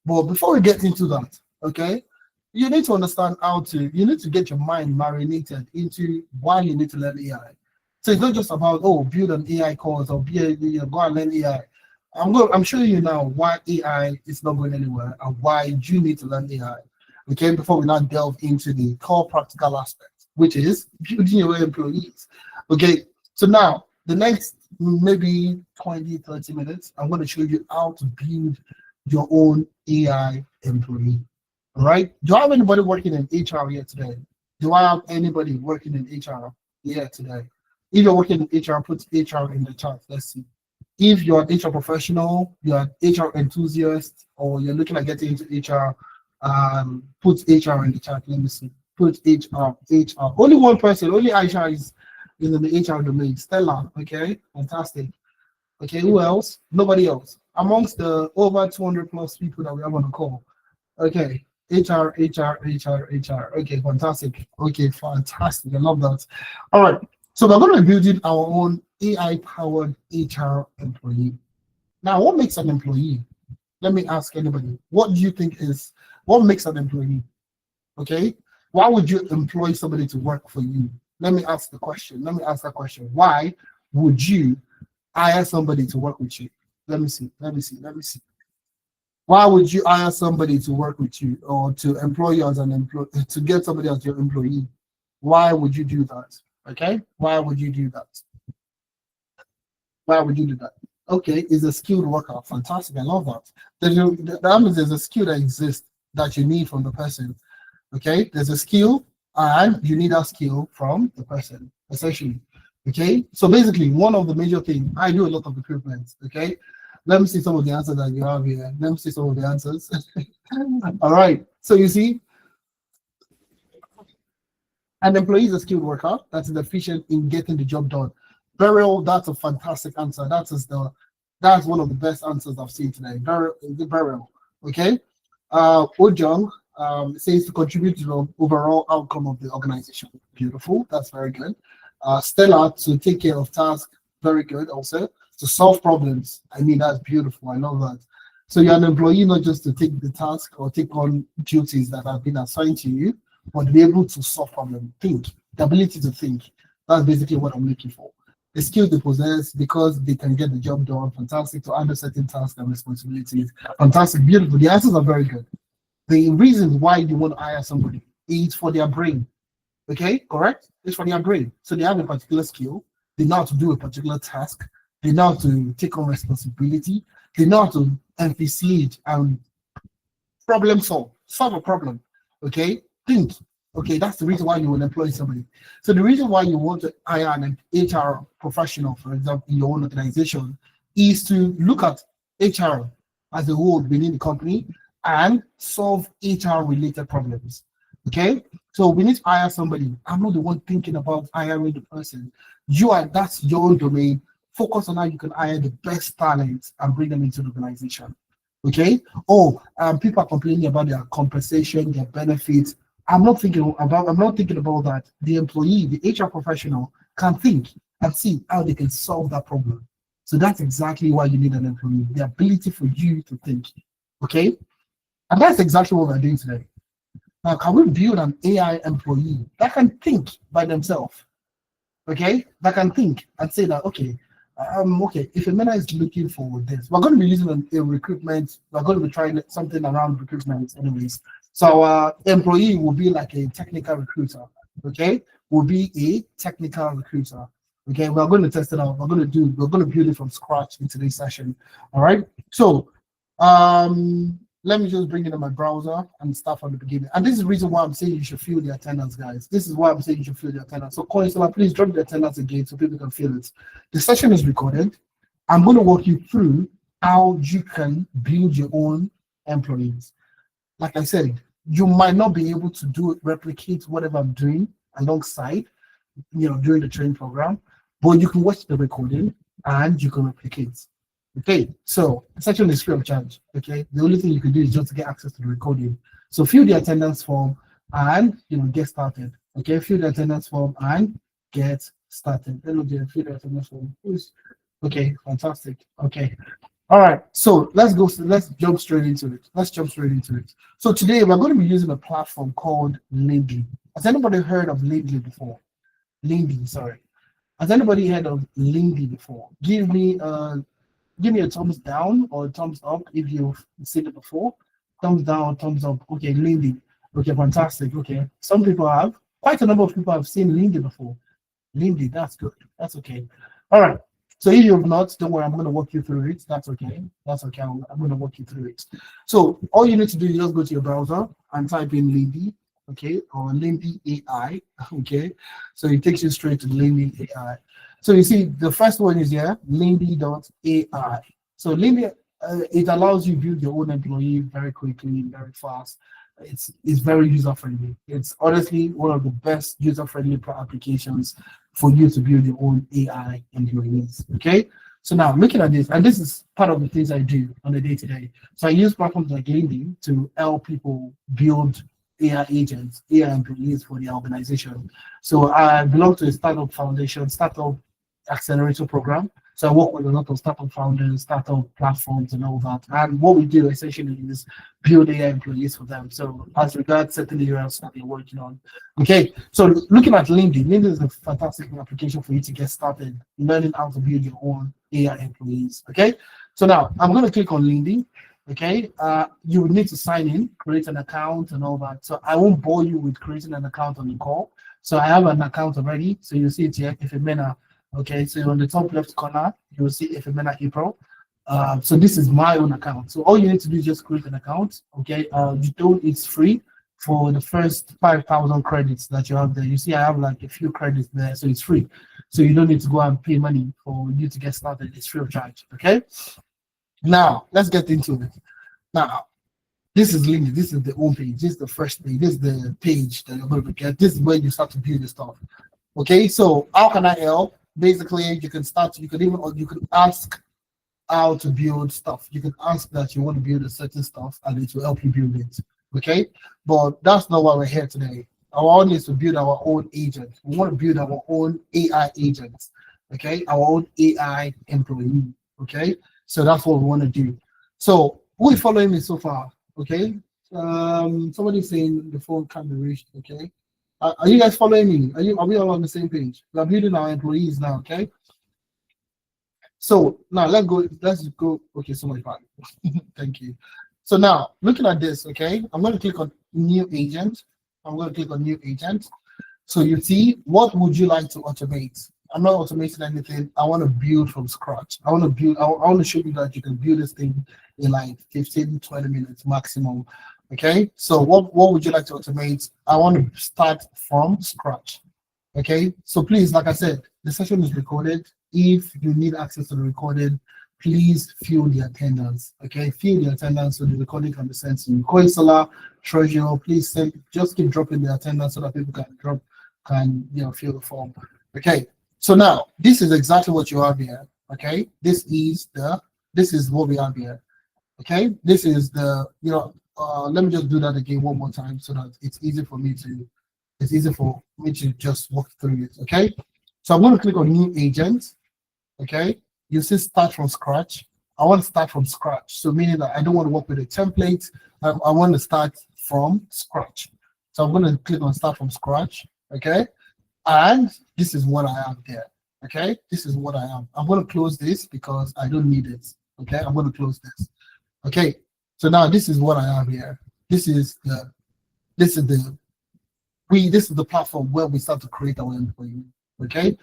But before we get into that, okay, you need to understand you need to get your mind marinated into why you need to learn AI. So it's not just about, build an AI course or go and learn AI. I'm showing you now why AI is not going anywhere and why you need to learn AI. Okay, before we now delve into the core practical aspect, which is building your employees. Okay, so now the next maybe 20-30 minutes, I'm going to show you how to build your own AI employee. All right. Do I have anybody working in HR here today? Do I have anybody working in HR here today? If you're working in HR, put HR in the chat. Let's see. If you're an HR professional, you're an HR enthusiast, or you're looking at getting into HR, put HR in the chat. Let me see. Put HR. Only one person, only HR is in the HR domain. Stella. Okay, fantastic. Okay, who else? Nobody else. Amongst the over 200 plus people that we have on the call. Okay, HR. Okay, fantastic. Okay, fantastic. I love that. All right. So we're going to be building our own AI-powered HR employee. Now, what makes an employee? Let me ask anybody. What do you think what makes an employee? Okay. Why would you employ somebody to work for you? Let me ask the question. Let me ask that question. Why would you hire somebody to work with you? Let me see. Why would you hire somebody to work with you or to employ you as an employee, to get somebody as your employee? Why would you do that? Okay? Why would you do that? Why would you do that? Okay, is a skilled worker. Fantastic. I love that. That means there's a skill that exists that you need from the person. Okay? There's a skill and you need that skill from the person, essentially. Okay? So basically, one of the major things, I do a lot of recruitment. Okay? Let me see some of the answers that you have here. Let me see some of the answers. All right. So you see, an employee is a skilled worker that is efficient in getting the job done. Beryl, that's a fantastic answer. That's one of the best answers I've seen today. Beryl. Okay. Ojong says to contribute to the overall outcome of the organization. Beautiful. That's very good. Stella, to take care of tasks. Very good. Also, to solve problems. I mean, that's beautiful. I love that. So you're an employee not just to take the task or take on duties that have been assigned to you, but to be able to solve problems, think, the ability to think. That's basically what I'm looking for. The skills they possess because they can get the job done. Fantastic to handle certain tasks and responsibilities. Fantastic, beautiful. The answers are very good. The reasons why you want to hire somebody is for their brain. Okay, correct? It's for their brain. So they have a particular skill. They know how to do a particular task. They know how to take on responsibility. They know how to envisage and problem solve a problem. Okay, think. Okay, that's the reason why you will employ somebody. So the reason why you want to hire an HR professional, for example, in your own organization, is to look at HR as a whole within the company and solve HR-related problems. Okay, so we need to hire somebody. I'm not the one thinking about hiring the person. That's your own domain. Focus on how you can hire the best talent and bring them into the organization. Okay. People are complaining about their compensation, their benefits. I'm not thinking about that. The employee, the HR professional, can think and see how they can solve that problem. So that's exactly why you need an employee, the ability for you to think. Okay. And that's exactly what we're doing today. Now, can we build an AI employee that can think by themselves? Okay, that can think and say that, okay, if a man is looking for this, we're going to be using a recruitment, we're going to be trying something around recruitment anyways. So our employee will be like a technical recruiter, okay? Will be a technical recruiter. Okay, we're going to test it out. We're going to build it from scratch in today's session. All right. So let me just bring it in my browser and start from the beginning. And this is the reason why I'm saying you should fill the attendance, guys. This is why I'm saying you should fill the attendance. So Coinsola, please drop the attendance again so people can feel it. The session is recorded. I'm going to walk you through how you can build your own employees. Like I said, you might not be able to replicate whatever I'm doing alongside, during the training program, but you can watch the recording and you can replicate. Okay, so the session is free of charge. Okay, the only thing you can do is just to get access to the recording. So fill the attendance form and get started. Okay, fill the attendance form and get started. Fill the attendance form. Okay, fantastic. Okay, all right. So let's jump straight into it. So today we're going to be using a platform called Lindly. Has anybody heard of Lindly before? Lindly, sorry. Has anybody heard of Lindly before? Give me a thumbs down or a thumbs up if you've seen it before. Thumbs down, thumbs up. Okay, Lindly. Okay, fantastic. Okay, some people have. Quite a number of people have seen Lindly before. Lindly, that's good. That's okay. All right. So if you've not, don't worry, I'm going to walk you through it. That's okay. That's okay. I'm going to walk you through it. So all you need to do is just go to your browser and type in Lindy, okay, or Lindy AI, okay. So it takes you straight to Lindy AI. So you see, the first one is here, Lindy.ai. So Lindy, it allows you to build your own employee very quickly, very fast. It's very user friendly. It's honestly one of the best user friendly applications for you to build your own AI employees. Okay. So now looking at this, and this is part of the things I do on a day-to-day. So I use platforms like Lindy to help people build AI agents, AI employees for the organization. So I belong to a startup foundation, startup accelerator program. So I work with a lot of startup founders, startup platforms, and all that. And what we do essentially is build AI employees for them. So as regards certain areas that they're working on. Okay, so looking at Lindy, Lindy is a fantastic application for you to get started learning how to build your own AI employees. Okay, so now I'm going to click on Lindy. Okay, you will need to sign in, create an account, and all that. So I won't bore you with creating an account on the call. So I have an account already. So you see it here, Ifemena. Okay, so on the top left corner, you will see Ifemena April. So this is my own account. So all you need to do is just create an account. Okay, it's free for the first 5,000 credits that you have there. You see, I have like a few credits there, so it's free. So you don't need to go and pay money for you to get started. It's free of charge. Okay. Now let's get into it. Now, this is Lindy. This is the home page. This is the first page. This is the page that you're going to get. This is where you start to build your stuff. Okay, so how can I help? Basically, you can ask how to build stuff. You can ask that you want to build a certain stuff and it will help you build it. Okay, but that's not why we're here today. Our aim is to build our own agent. We want to build our own AI agents. Okay, our own AI employee. Okay, so that's what we want to do. So who is following me so far? Okay, somebody's saying the phone can't be reached. Okay. Are you guys following me? Are we all on the same page? We are building our employees now, okay? So now let's go. Okay, so much fun. Thank you. So now looking at this, okay, I'm going to click on new agent. So you see, what would you like to automate? I'm not automating anything. I want to build from scratch. I want to show you that you can build this thing in like 15, 20 minutes maximum. Okay, so what would you like to automate? I want to start from scratch. Okay, so please, like I said, the session is recorded. If you need access to the recording, please fill the attendance. Okay, fill the attendance so the recording can be sent to you. Coinsolar, Treasure, please just keep dropping the attendance so that people can fill the form. Okay, so now this is exactly what you have here. Okay, this is what we have here. Okay, this is the let me just do that again one more time so that it's easy for me to just walk through it. Okay, so I'm going to click on new agent. Okay, you see start from scratch. I want to start from scratch, so meaning that I don't want to work with a template. I want to start from scratch. So I'm going to click on start from scratch. Okay, and this is what I have there. Okay, this is what I am. I'm going to close this because I don't need it. Okay, I'm going to close this. Okay, so now this is what I have here. This is the platform where we start to create our employee. Okay,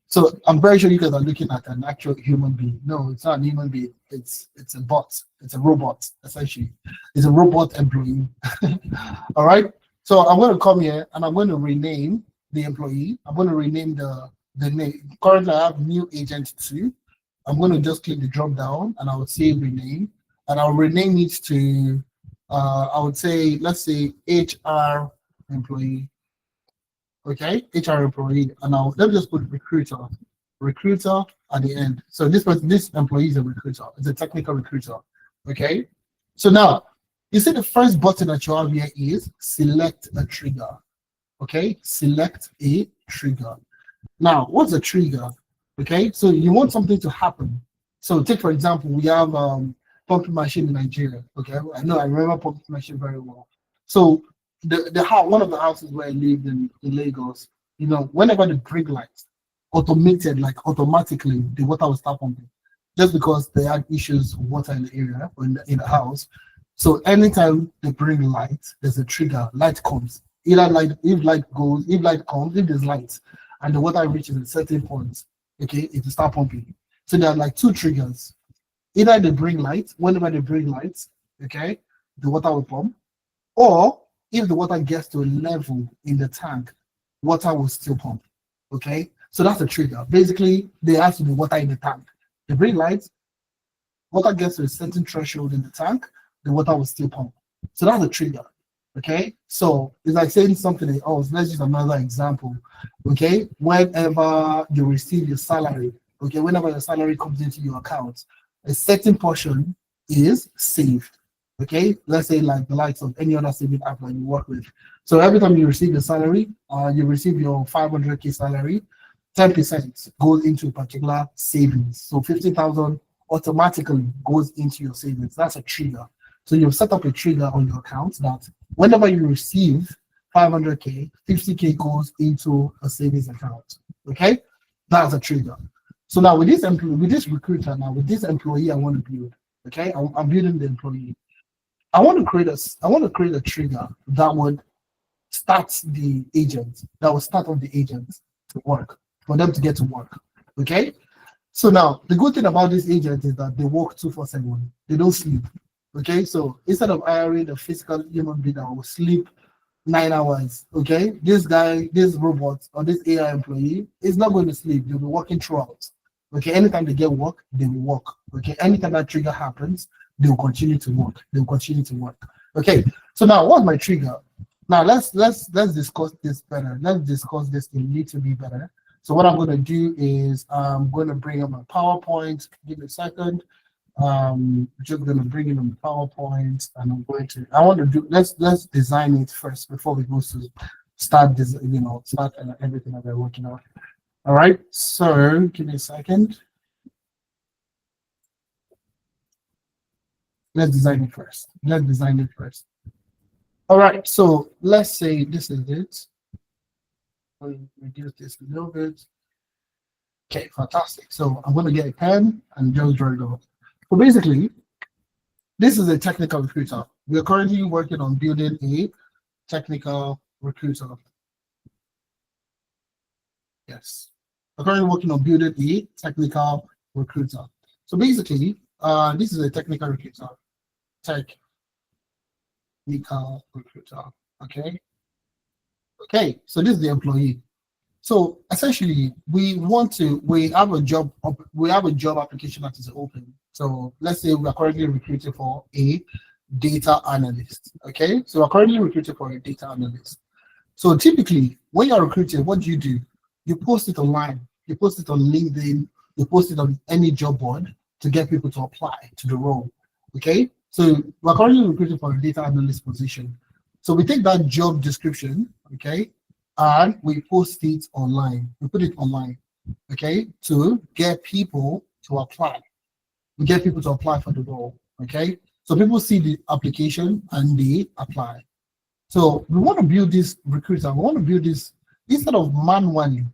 so I'm very sure you guys are looking at an actual human being. No, it's not a human being. It's a bot. It's a robot essentially. It's a robot employee. All right. So I'm going to come here and I'm going to rename the employee. I'm going to rename the name. Currently, I have new agent 2. I'm going to just click the drop down and I would say rename. And I'll rename it to, I would say, let's say HR employee. Okay, HR employee. And now let me just put recruiter at the end. So this employee is a recruiter. It's a technical recruiter. Okay. So now you see the first button that you have here is select a trigger. Okay, select a trigger. Now, what's a trigger? Okay, so you want something to happen. So take for example, we have pumping machine in Nigeria. Okay, I remember pumping machine very well. So the house, one of the houses where I lived in Lagos, whenever the brake lights automatically the water will start pumping, just because they had issues with water in the area or in the house. So anytime they bring light, there's a trigger. Light comes. If light comes, if there's light, and the water reaches a certain point, okay, it will start pumping. So there are like two triggers. Either they bring light, whenever they bring light, okay, the water will pump, or if the water gets to a level in the tank, water will still pump. Okay, so that's the trigger. Basically, there has to be water in the tank. They bring light, water gets to a certain threshold in the tank, the water will still pump. So that's the trigger. Okay, so it's like saying something else. Let's use another example. Okay, whenever you receive your salary, okay, whenever your salary comes into your account, a certain portion is saved. Okay, let's say like the likes of any other saving app that you work with. So every time you receive your salary, you receive your 500K salary, 10% goes into a particular savings. So 50,000 automatically goes into your savings. That's a trigger. So you've set up a trigger on your account that whenever you receive 500K, 50K goes into a savings account. Okay, that's a trigger. So now with this employee, with this recruiter, now with this employee, I want to build. Okay, I'm building the employee. I want to create a trigger that would start the agent, that will start on the agent to work, for them to get to work. Okay, so now the good thing about this agent is that they work 24/7. They don't sleep. Okay, so instead of hiring a physical human being that will sleep 9 hours, okay, this guy, this robot, or this AI employee is not going to sleep. They'll be working throughout. Okay, anytime they get work, they will work. Okay, anytime that trigger happens, they will continue to work. They will continue to work. Okay, so now what's my trigger? Now let's discuss this better. Let's discuss this a little bit better. So what I'm going to do is I'm going to bring up my PowerPoint. Give me a second. Just going to bring in my PowerPoint, and I'm going to. I want to do. Let's design it first before we go to start this. Start everything that we're working on. All right. So give me a second. Let's design it first. All right. So let's say this is it. I'll reduce this a little bit. Okay, fantastic. So I'm going to get a pen and just draw it off. So basically, this is a technical recruiter. We're currently working on building a technical recruiter. Yes. We're currently working on building a technical recruiter. So basically, this is a technical recruiter. Technical recruiter. Okay. Okay. So this is the employee. So essentially, we have a job application that is open. So let's say we are currently recruiting for a data analyst. Okay. So we're currently recruiting for a data analyst. So typically, when you're recruiting, what do? You post it online. You post it on LinkedIn. You post it on any job board to get people to apply to the role. Okay. So we're currently recruiting for a data analyst position. So we take that job description, okay, and we post it online. We put it online, okay, to get people to apply. We get people to apply for the role, okay. So people see the application and they apply. So we want to build this recruiter. We want to build this instead of manually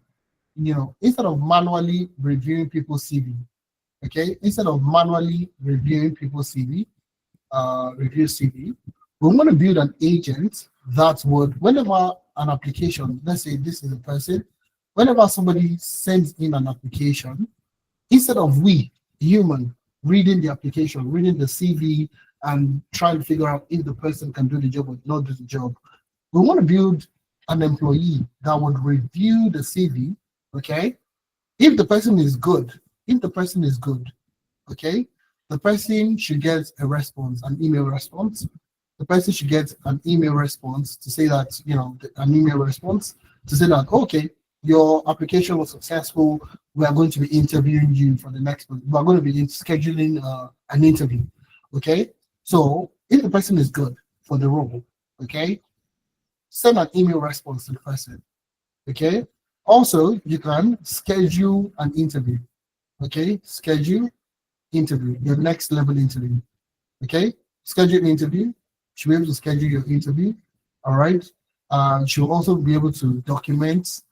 reviewing people's CV, okay. Instead of manually reviewing people's CV, review CV, we want to build an agent that would, whenever an application, let's say this is a person, whenever somebody sends in an application, instead of we, human, reading the application, reading the CV, and trying to figure out if the person can do the job or not do the job, we want to build an employee that would review the CV, okay? If the person is good, okay, the person should get a response, an email response. The person should get an email response to say that, okay, your application was successful. We are going to be interviewing you for the next one. We are going to be scheduling an interview. Okay. So if the person is good for the role, okay, send an email response to the person. Okay. Also, you can schedule an interview. Okay. Schedule interview, your next level interview. Okay. Schedule an interview. She'll be able to schedule your interview. All right. She'll also be able to document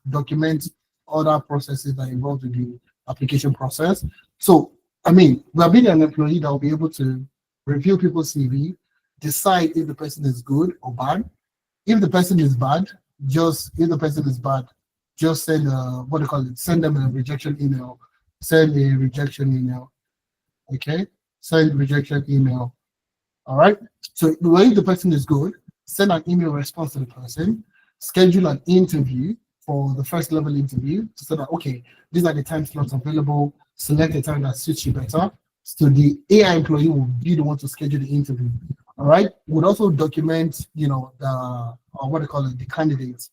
other processes that are involved in the application process. So, I mean, we are being an employee that will be able to review people's CV, decide if the person is good or bad. If the person is bad, just send send them a rejection email send a rejection email. Okay, send rejection email. All right. So when the person is good, send an email response to the person, schedule an interview for the first level interview to say that, okay, these are the time slots available, select a time that suits you better. So the AI employee will be the one to schedule the interview. All right. Would also document, the what do you call it, the candidates,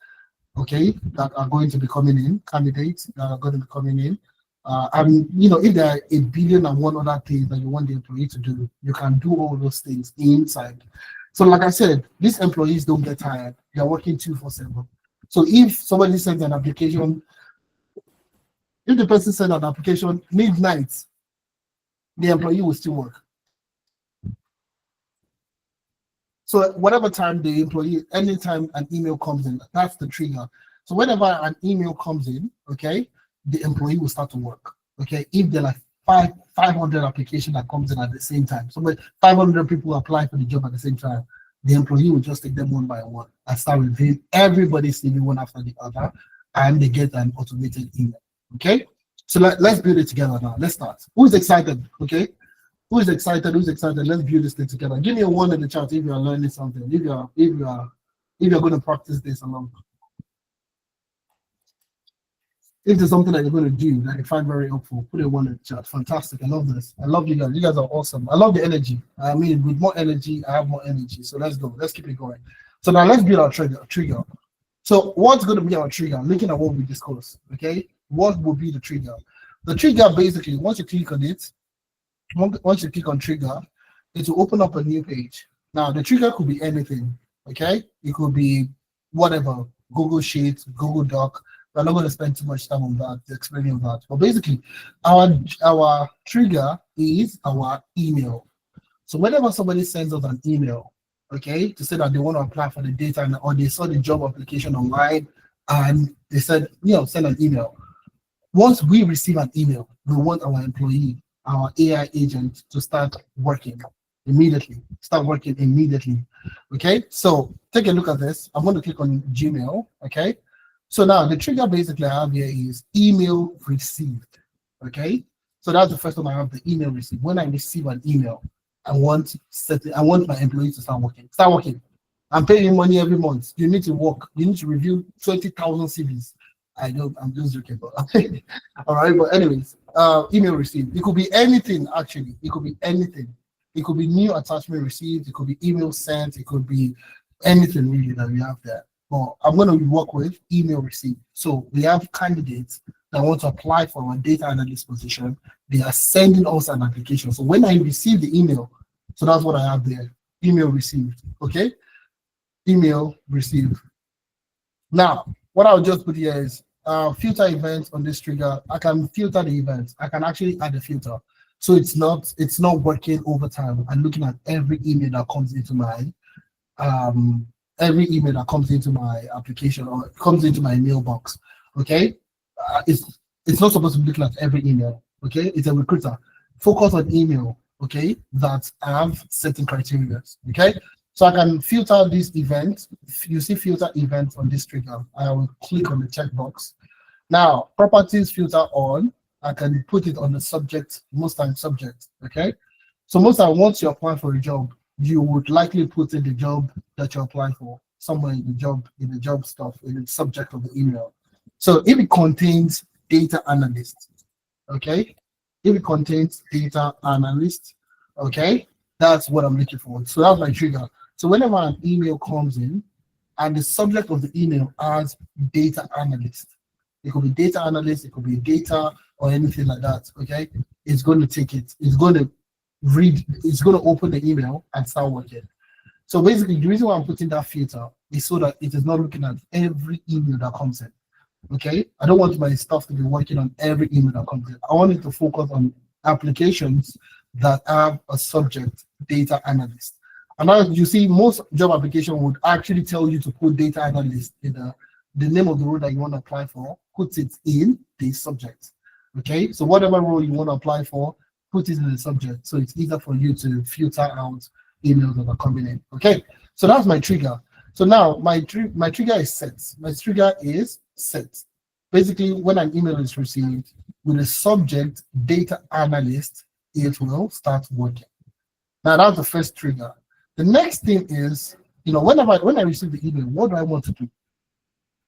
okay, that are going to be coming in, candidates that are going to be coming in. And if there are 1,000,000,001 other things that you want the employee to do, you can do all those things inside. So, like I said, these employees don't get tired. They're working 2/7. So, if somebody sends an application, if the person sends an application midnight, the employee will still work. So, whatever time the employee, anytime an email comes in, that's the trigger. So, whenever an email comes in, okay, the employee will start to work. Okay, if there are like 500 applications that comes in at the same time, so when 500 people apply for the job at the same time, the employee will just take them one by one and start reviewing everybody's CV one after the other, and they get an automated email. Okay, so let's build it together now. Let's start. Who's excited? Okay, who's excited? Who's excited? Let's build this thing together. Give me a one in the chat if you are learning something. If you're going to practice this along. If there's something that you're going to do that you find very helpful, put a one in the chat. Fantastic. I love this. I love you guys. You guys are awesome. I love the energy. I mean, with more energy, I have more energy. So let's go. Let's keep it going. So now let's build our trigger. So what's going to be our trigger? Looking at what we discussed. Okay. What will be the trigger? The trigger basically, once you click on it, once you click on trigger, it will open up a new page. Now the trigger could be anything. Okay. It could be whatever. Google Sheets, Google Doc. We're not going to spend too much time on that, explaining that. But basically, our trigger is our email. So whenever somebody sends us an email, okay, to say that they want to apply for the data, or they saw the job application online and they said, send an email. Once we receive an email, we want our employee, our AI agent, to start working immediately. Okay, so take a look at this. I'm going to click on Gmail. Okay. So now the trigger basically I have here is email received. Okay, so that's the first time I have the email received. When I receive an email, I want my employees to start working. I'm paying you money every month. You need to work. You need to review 20,000 CVs. I know I'm just joking, but all right. But anyways, email received. It could be anything actually. It could be anything. It could be new attachment received. It could be email sent. It could be anything really that we have there. But I'm going to work with email received. So we have candidates that want to apply for our data analyst position. They are sending us an application. So when I receive the email, so that's what I have there, email received. Okay, email received. Now, what I'll just put here is filter events on this trigger. I can filter the events. I can actually add a filter. So it's not working over time. I'm looking at every email that comes into my application or comes into my mailbox. Okay, it's not supposed to be looking at every email. Okay, it's a recruiter. Focus on email. Okay, that have certain criteria. Okay, so I can filter this event. You see filter event on this trigger. I will click on the checkbox. Now properties filter on. I can put it on the subject, most time subject. Okay, so most time once you apply for a job, you would likely put in the job that you apply for somewhere in the job stuff, in the subject of the email. So if it contains data analyst, okay, if it contains data analyst, okay, that's what I'm looking for. So that's my trigger. So whenever an email comes in and the subject of the email has data analyst, it could be data analyst, it could be data or anything like that, okay, it's going to take it, it's going to open the email and start working. So basically, the reason why I'm putting that filter is so that it is not looking at every email that comes in. Okay, I don't want my stuff to be working on every email that comes in. I want it to focus on applications that have a subject data analyst. And now you see, most job application would actually tell you to put data analyst in the name of the role that you want to apply for, put it in the subject. Okay, so whatever role you want to apply for, put it in the subject, so it's easier for you to filter out emails that are coming in. Okay, so that's my trigger. So now my trigger is set. My trigger is set. Basically, when an email is received, with the subject data analyst, it will start working. Now that's the first trigger. The next thing is, when I receive the email, what do I want to do?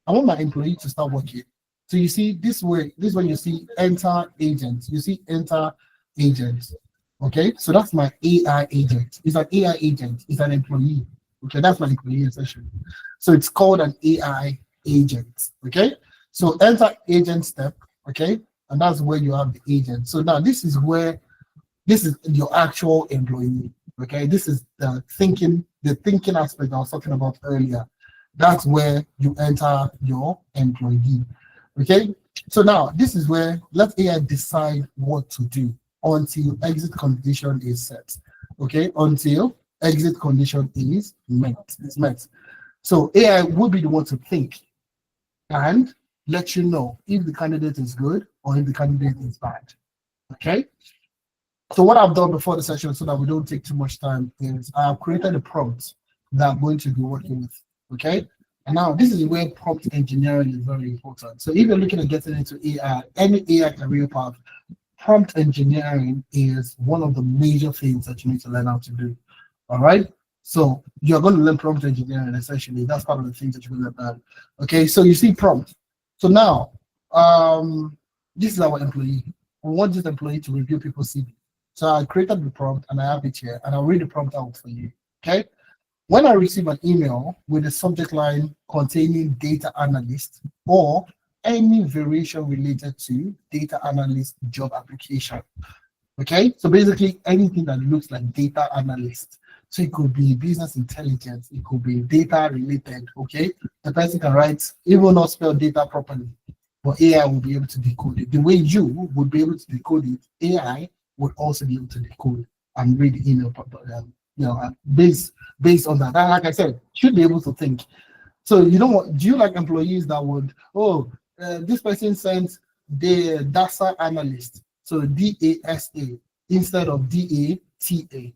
I want my employee to start working. So you see this way you see enter agent. You see enter agent. Okay, so that's my AI agent. It's an AI agent. It's an employee. Okay, that's my employee essentially. So it's called an AI agent. Okay, so enter agent step. Okay, and that's where you have the agent. So now this is your actual employee. Okay, this is the thinking aspect I was talking about earlier. That's where you enter your employee. Okay, so now this is where let AI decide what to do until exit condition is set. Okay, until exit condition is met. So AI will be the one to think and let you know if the candidate is good or if the candidate is bad. Okay. So what I've done before the session, so that we don't take too much time, is I've created a prompt that I'm going to be working with. Okay. And now this is where prompt engineering is very important. So if you're looking at getting into AI, any AI career path, prompt engineering is one of the major things that you need to learn how to do. All right. So you're going to learn prompt engineering essentially. That's part of the things that you're going to learn. Okay. So you see prompt. So now, this is our employee. We want this employee to review people's CV. So I created the prompt and I have it here, and I'll read the prompt out for you. Okay. When I receive an email with a subject line containing data analyst or any variation related to data analyst job application. Okay, so basically anything that looks like data analyst. So it could be business intelligence, it could be data related. Okay, the person can write, even not spell data properly, but AI will be able to decode it. The way you would be able to decode it, AI would also be able to decode and read the email properly. Based on that. And like I said, should be able to think. So do you like employees that would, this person sent the DASA analyst, so DASA instead of DATA.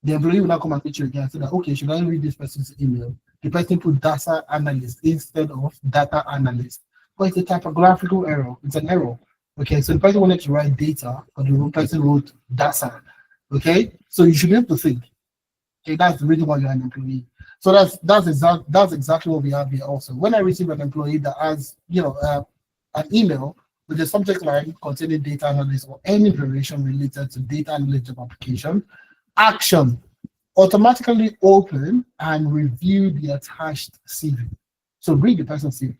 The employee will not come and meet you again and say that, okay, should I read this person's email? The person put DASA analyst instead of data analyst. But it's a typographical error. It's an error. Okay, so the person wanted to write data, but the person wrote DASA. Okay, so you should be able to think. Okay, that's the reason why you're an employee. So that's exactly what we have here also. When I receive an employee that has an email with a subject line containing data analysis or any variation related to data analysis job application, action, automatically open and review the attached CV. So read the person's CV.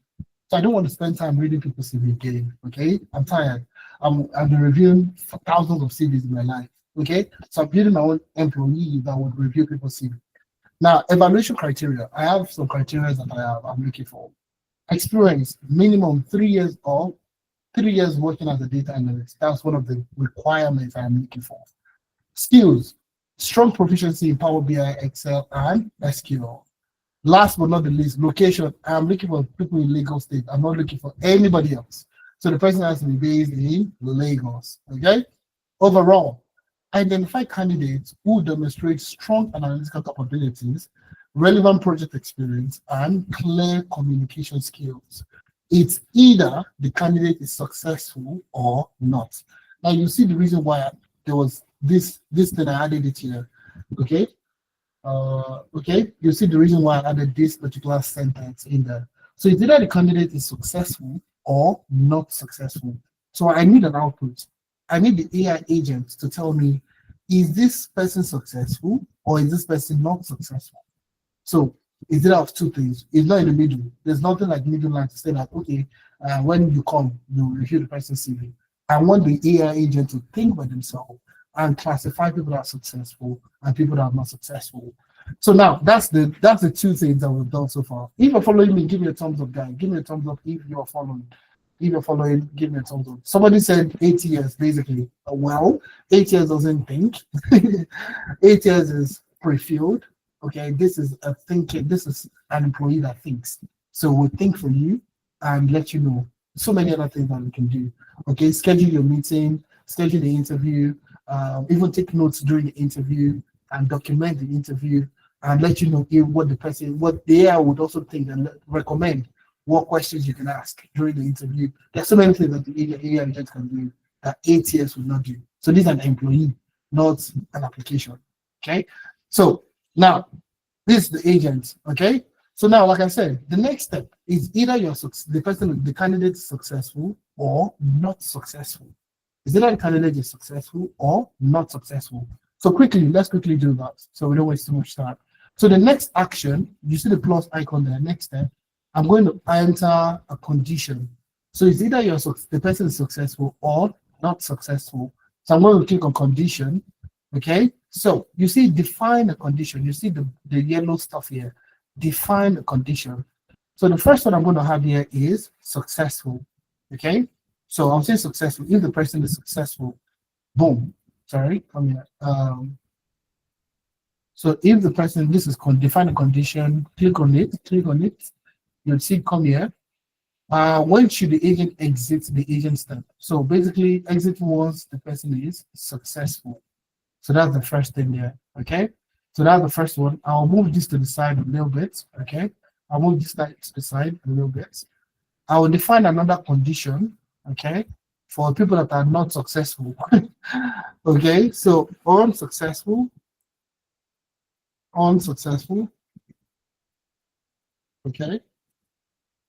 So I don't want to spend time reading people's CV again. Okay, I'm tired. I've been reviewing thousands of CVs in my life. Okay, so I'm building my own employee that would review people's CV. Now, evaluation criteria. I have some criteria that I'm looking for. Experience, minimum 3 years or 3 years working as a data analyst. That's one of the requirements I'm looking for. Skills, strong proficiency in Power BI, Excel, and SQL. Last but not the least, location. I'm looking for people in Lagos State. I'm not looking for anybody else. So the person has to be based in Lagos. Okay. Overall, identify candidates who demonstrate strong analytical capabilities, relevant project experience, and clear communication skills. It's either the candidate is successful or not. Now you see the reason why there was this thing I added it here. Okay. Okay, you see the reason why I added this particular sentence in there. So it's either the candidate is successful or not successful. So I need an output. I need the AI agent to tell me, is this person successful or is this person not successful? So it's either of two things. It's not in the middle. There's nothing like middle line to say that, okay, when you come, you review the person's CV. I want the AI agent to think by themselves and classify people that are successful and people that are not successful. So now that's the two things that we've done so far. If you're following me, give me a thumbs up, guys. Give me a thumbs up if you're following. If you're following, give me a thumbs up. Somebody said 8 years, basically. Well, 8 years doesn't think. 8 years is pre-filled. Okay, this is a thinking. This is an employee that thinks. So we'll think for you and let you know. So many other things that we can do. Okay, schedule your meeting, schedule the interview, even take notes during the interview and document the interview and let you know what the AI would also think and recommend what questions you can ask during the interview. There's so many things that the AI agent can do that ATS will not do. So this is an employee, not an application. Okay. So now this is the agent. Okay. So now, like I said, the next step is either the candidate is successful or not successful. Is either the candidate is successful or not successful. So let's quickly do that so we don't waste too much time. So the next action, you see the plus icon there, next step, I'm going to enter a condition. So it's either the person is successful or not successful. So I'm going to click on condition. Okay. So you see define a condition. You see the yellow stuff here. Define a condition. So the first one I'm going to have here is successful. Okay. So I'll say successful. If the person is successful, boom. Sorry, come here. So if the person, this is define a condition, click on it, you'll see come here. When should the agent exit the agent step? So basically exit once the person is successful. So that's the first thing there, okay? So that's the first one. I'll move this to the side a little bit, okay? I'll move this to the side a little bit. I will define another condition, okay? For people that are not successful. Okay, so unsuccessful, okay?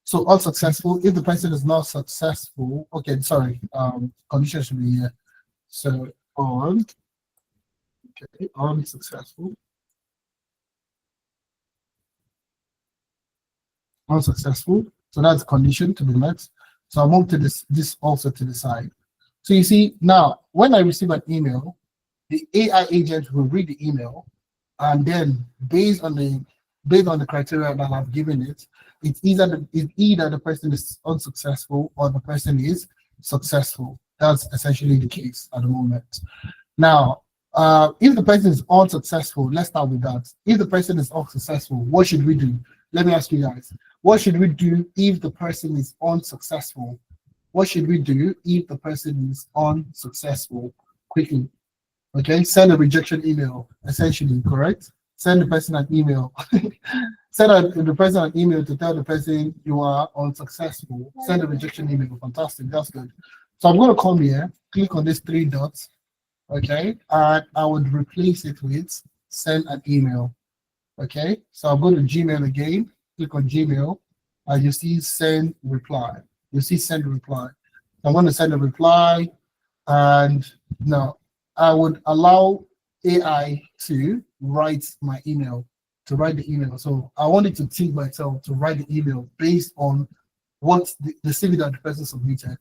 So unsuccessful, if the person is not successful, okay, sorry, condition should be here. So unsuccessful. Unsuccessful, so that's condition to be met. So I'll move to this also to the side. So you see now, when I receive an email, the AI agent will read the email, and then based on the criteria that I've given it, it's either the person is unsuccessful or the person is successful. That's essentially the case at the moment. Now, if the person is unsuccessful, let's start with that. If the person is unsuccessful, what should we do? Let me ask you guys. What should we do if the person is unsuccessful? What should we do if the person is unsuccessful? Quickly. Okay, send a rejection email, essentially, correct? Send the person an email. Send the person an email to tell the person you are unsuccessful. Send a rejection email. Fantastic, that's good. So I'm going to come here, click on these three dots, okay, and I would replace it with send an email. Okay, so I'll go to Gmail again, click on Gmail, and you see send reply. You see send reply. I'm going to send a reply, and now I would allow AI to write my email, to write the email. So I wanted to think myself to write the email based on what the CV that the person submitted.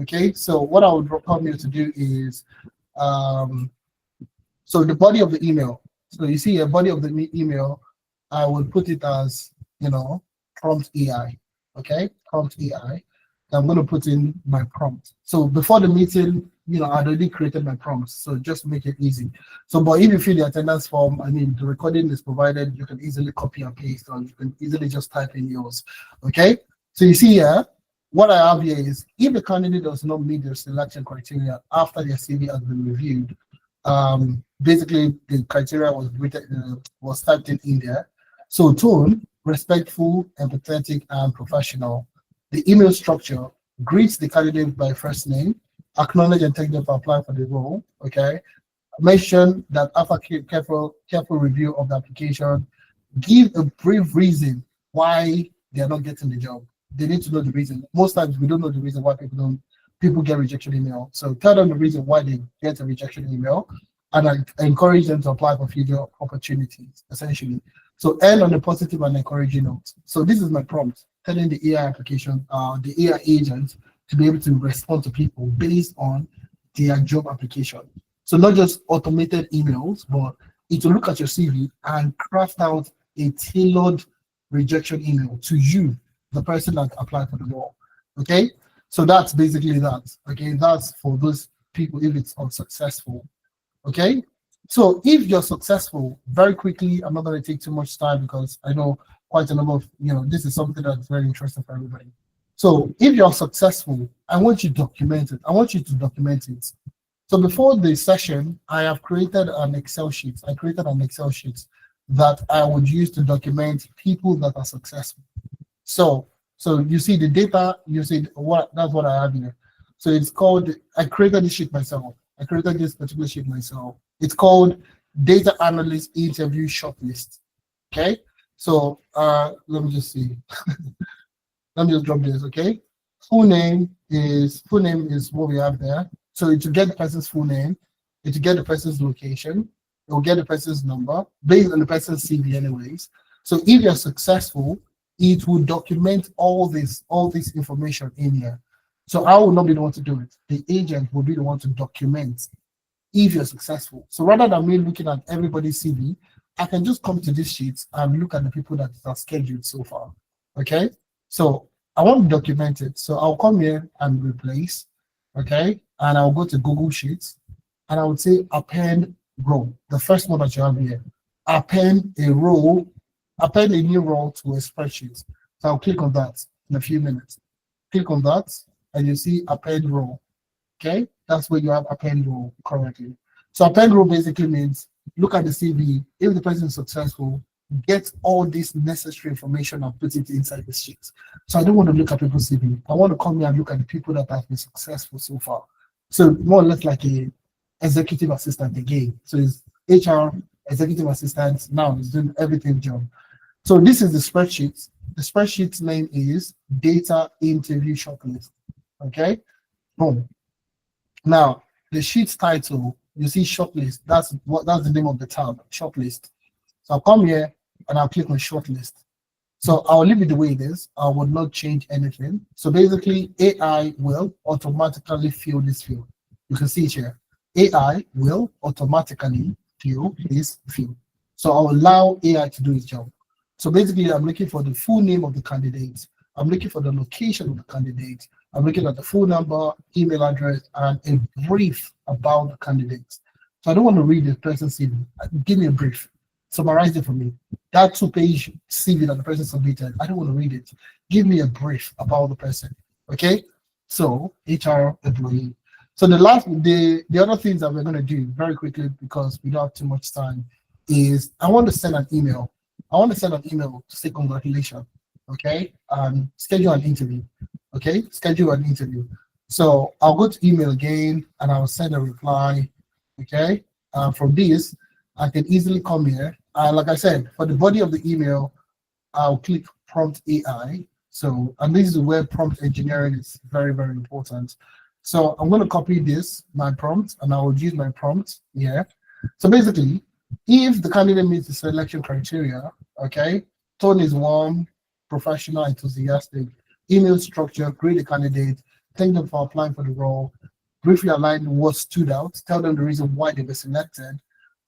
Okay, so what I would come here to do is, so the body of the email. So you see a body of the email, I will put it as, prompt AI. Okay, prompt AI. I'm going to put in my prompt. So before the meeting, I'd already created my prompts. So just make it easy. So, but if you fill the attendance form, the recording is provided, you can easily copy and paste, or you can easily just type in yours. Okay. So you see here, what I have here is if the candidate does not meet the selection criteria after their CV has been reviewed, basically the criteria was typed in there. So tone, respectful, empathetic, and professional. The email structure greets the candidate by first name, acknowledge and thank them for applying for the role. Okay. Mention that after careful review of the application, give a brief reason why they are not getting the job. They need to know the reason. Most times we don't know the reason why people get rejection email. So tell them the reason why they get a rejection email, and I encourage them to apply for future opportunities, essentially. So end on a positive and encouraging note. So this is my prompt, telling the AI application, the AI agent to be able to respond to people based on their job application. So not just automated emails, but it will look at your CV and craft out a tailored rejection email to you, the person that applied for the role. Okay, so that's basically that. Okay, that's for those people if it's unsuccessful. Okay, so if you're successful, very quickly, I'm not going to take too much time because I know quite a number of, this is something that's very interesting for everybody. So if you're successful, I want you to document it. So before the session, I have created an Excel sheet. I created an Excel sheet that I would use to document people that are successful. So So you see the data, you see what that's what I have here. So it's called, I created this sheet myself. I created this particular sheet myself. It's called Data Analyst Interview Shortlist. Okay. So let me just see. Let me just drop this, okay? Full name is what we have there. So it will get the person's full name, it will get the person's location, it will get the person's number based on the person's CV anyways. So if you're successful, it will document all this information in here. So I will not be the one to do it. The agent will be the one to document if you're successful. So rather than me looking at everybody's CV, I can just come to this sheet and look at the people that are scheduled so far. Okay. So I want to document it. So I'll come here and replace. Okay. And I'll go to Google Sheets and I would say append row. The first one that you have here. Append a row, append a new row to a spreadsheet. So I'll click on that in a few minutes. Click on that and you see append row. Okay. That's where you have append row currently. So append row basically means look at the CV. If the person is successful, get all this necessary information and put it inside the sheet. So I don't want to look at people's CV. I want to come here and look at the people that have been successful so far. So more or less like a executive assistant again. So it's HR executive assistant now is doing everything job. So this is the spreadsheet. The spreadsheet's name is Data Interview Shortlist. Okay, boom. Now the sheet's title, you see shortlist. That's the name of the tab, shortlist. So I'll come here and I'll click on shortlist. So I'll leave it the way it is. I will not change anything. So basically AI will automatically fill this field. You can see it here. AI will automatically fill this field. So I'll allow AI to do its job. So basically I'm looking for the full name of the candidate. I'm looking for the location of the candidate. I'm looking at the phone number, email address, and a brief about the candidate. So I don't want to read the person's CV. Give me a brief. Summarize it for me. That 2-page CV that the person submitted, I don't want to read it. Give me a brief about the person. Okay? So HR employee. So the other things that we're going to do very quickly because we don't have too much time is I want to send an email. I want to send an email to say congratulations. Okay? Schedule an interview. Okay? Schedule an interview. So I'll go to email again and I'll send a reply. Okay? From this, I can easily come here. Like I said, for the body of the email, I'll click prompt AI. So, and this is where prompt engineering is very, very important. So I'm going to copy this, my prompt, and I will use my prompt here. So basically, if the candidate meets the selection criteria, okay, tone is warm, professional, enthusiastic, email structure, grade the candidate, thank them for applying for the role, briefly outline what stood out, tell them the reason why they were selected,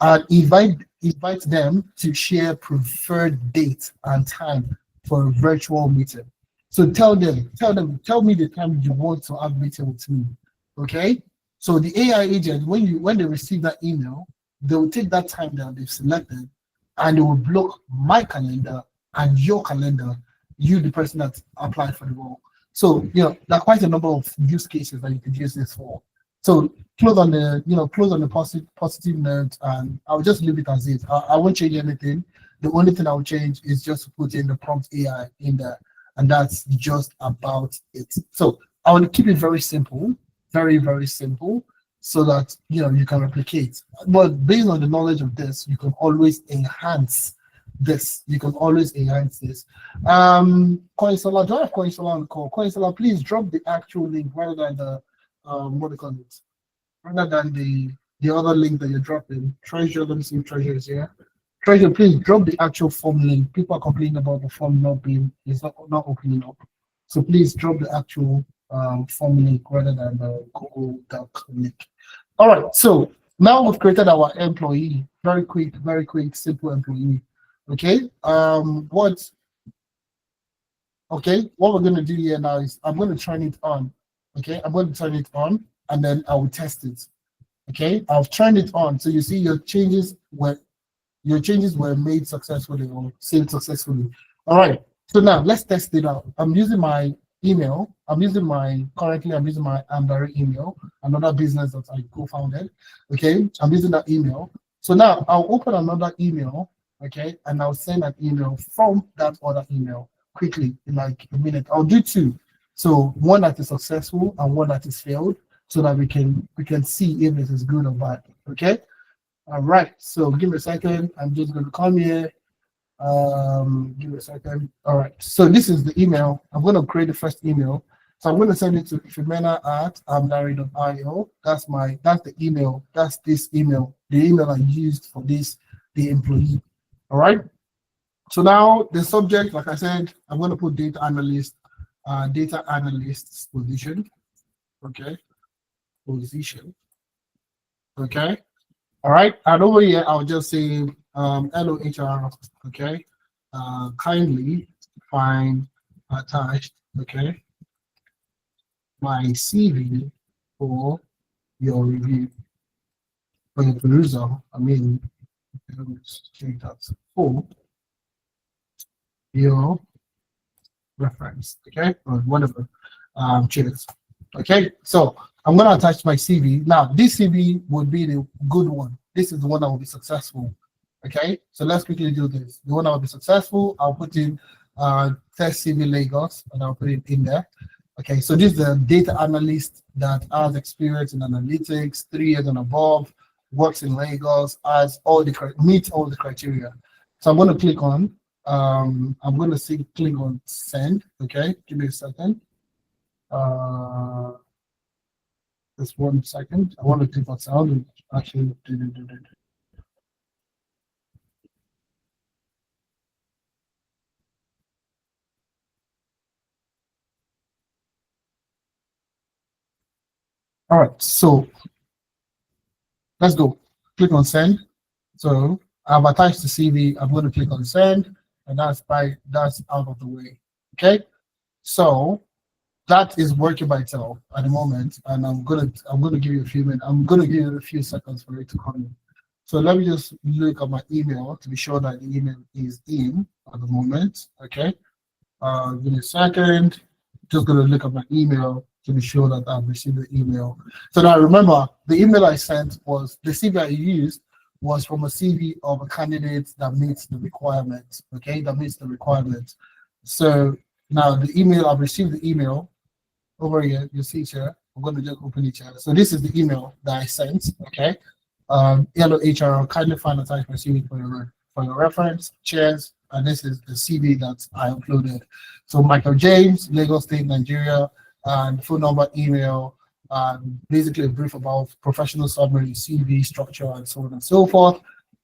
and invite them to share preferred date and time for a virtual meeting. So tell me the time you want to have a meeting with me. Okay. So the AI agent, when they receive that email, they will take that time that they've selected and they will block my calendar and your calendar, you the person that applied for the role. So there are quite a number of use cases that you could use this for. So close on the positive note, and I'll just leave it as is. I won't change anything. The only thing I'll change is just to put in the prompt AI in there, and that's just about it. So I want to keep it very simple, very, very simple, so that you can replicate. But based on the knowledge of this, you can always enhance this. You can always enhance this. Coinsola, do I have Coinsola on the call? Coinsola, please drop the actual link rather than the what do you call it? Rather than the other link that you're dropping. Treasure, let me see if Treasure is here. Treasure, please drop the actual form link. People are complaining about the form not opening up. So please drop the actual form link rather than the Google Doc link. All right, so now we've created our employee. Very quick, simple employee. Okay. What we're going to do here now is I'm going to turn it on. Okay, I'm going to turn it on and then I will test it. Okay, I've turned it on. So you see your changes were made successfully or saved successfully. All right, so now let's test it out. I'm using my email. Currently I'm using my Ambari email, another business that I co-founded. Okay, I'm using that email. So now I'll open another email, okay, and I'll send an email from that other email. quickly in like a minute. I'll do two. So one that is successful and one that is failed, so that we can see if it is good or bad. Okay. All right. So give me a second. I'm just going to come here. Give me a second. All right. So this is the email. I'm going to create the first email. So I'm going to send it to Ifemena@amdari.io. That's the email. That's this email. The email I used for this, the employee. All right. So now the subject, like I said, I'm going to put data analyst's position. Okay. Position. Okay. All right. And over here, I'll just say, hello HR. Okay. Kindly find attached. Okay. My CV for your review, for your perusal. I mean, for your reference, okay, or whatever. Cheers. Okay, so I'm going to attach my CV. Now, this CV would be the good one. This is the one that will be successful. Okay, so let's quickly do this. The one that will be successful, I'll put in test CV Lagos, and I'll put it in there. Okay, so this is the data analyst that has experience in analytics, 3 years and above, works in Lagos, meets all the criteria. So I'm going to click on, click on send. Okay, give me a second. Just 1 second. I want to click on sound. Actually, all right, so let's go. Click on send. So I've attached the CV. I'm going to click on send, and that's out of the way. Okay, so that is working by itself at the moment, and I'm gonna give you a few minutes. I'm gonna give you a few seconds for it to come in. So let me just look at my email to be sure that the email is in at the moment. Okay, give me a second. Just gonna look at my email to be sure that I've received the email. So now remember, the email I sent was the CV I used was from a CV of a candidate that meets the requirements. Okay, that meets the requirements. So now the email, I've received the email over here. You see it here. I'm going to just open it here. So this is the email that I sent. Okay. Hello HR, kindly find attached my CV for your reference. Cheers. And this is the CV that I uploaded. So Michael James, Lagos State, Nigeria, and phone number, email, basically a brief about professional summary, CV structure, and so on and so forth.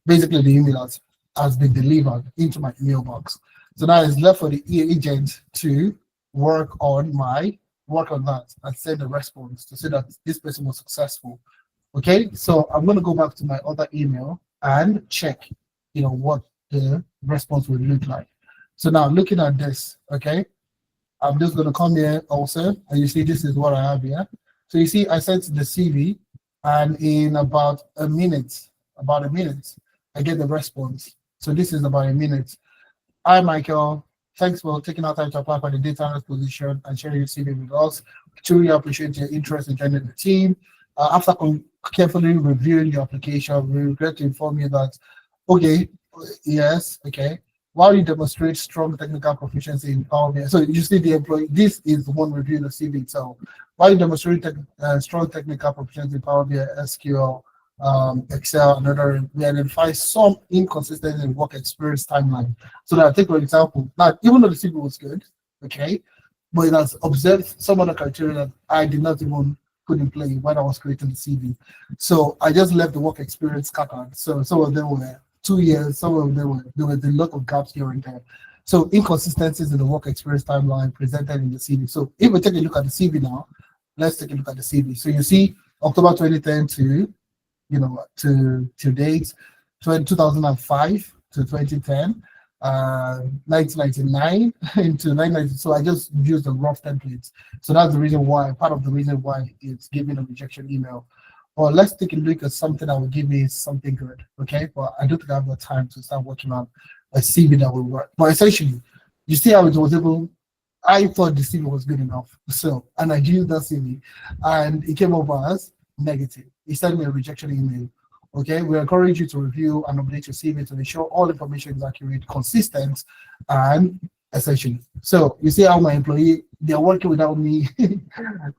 Basically, the email has been delivered into my email box. So now it's left for the agent to work on that and send a response to say that this person was successful. Okay, so I'm going to go back to my other email and check, what the response would look like. So now looking at this, okay, I'm just going to come here also, and you see this is what I have here. So you see I sent the CV, and in about a minute, I get the response. So this is about a minute. Hi, Michael. Thanks for taking our time to apply for the data analyst position and sharing your CV with us. Truly appreciate your interest in joining the team. After carefully reviewing your application, we regret to inform you that, while you demonstrate strong technical proficiency in Power BI, so you see the employee, this is the one reviewing the CV itself. While you demonstrate strong technical proficiency in Power BI, SQL, Excel, and other, we identify some inconsistency in work experience timeline. So that I take, for example, now even though the CV was good, okay, but it has observed some other criteria that I did not even put in play when I was creating the CV. So I just left the work experience scattered. So some of them were 2 years, some of them there were a lot of gaps here and there. So inconsistencies in the work experience timeline presented in the CV. So if we take a look at the CV now, let's take a look at the CV. So you see October 2010 to date, 2005 to 2010, 1999 into 1990. So I just used the rough templates. So that's the reason why, part of the reason why it's giving a rejection email. Or let's take a look at something that will give me something good, okay? But I don't think I have the time to start working on a CV that will work. But essentially, you see how it was able, I thought the CV was good enough. So, and I used that CV, and it came over as negative. It sent me a rejection email. Okay, we encourage you to review and update your CV to ensure all information is accurate, consistent, and essentially. So you see how my employee, they're working without me.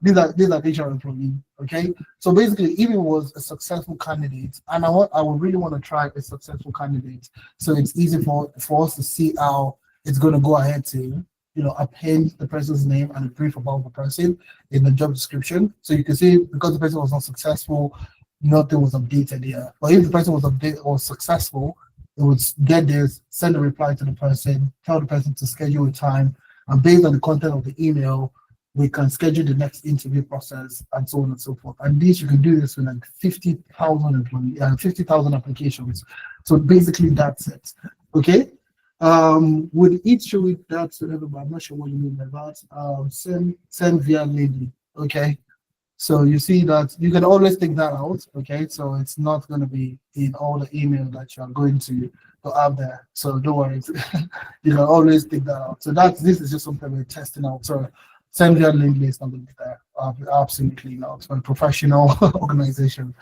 These are HR employees. Okay. So basically, if it was a successful candidate, and I would really want to try a successful candidate, so it's easy for us to see how it's going to go ahead to append the person's name and a brief about the person in the job description. So you can see because the person was not successful, nothing was updated here. But if the person was successful, it would get this, send a reply to the person, tell the person to schedule a time, and based on the content of the email, we can schedule the next interview process and so on and so forth. And this, you can do this with like 50,000 employees, 50,000 applications. So basically that's it. Okay. Would each show it that to everybody? I'm not sure what you mean by that. Send via Lady. Okay. So you see that you can always take that out, okay? So it's not going to be in all the email that you're going to have there. So don't worry, you can always take that out. So this is just something we're testing out. So send your link is not going to be there. Absolutely not. For a professional organization.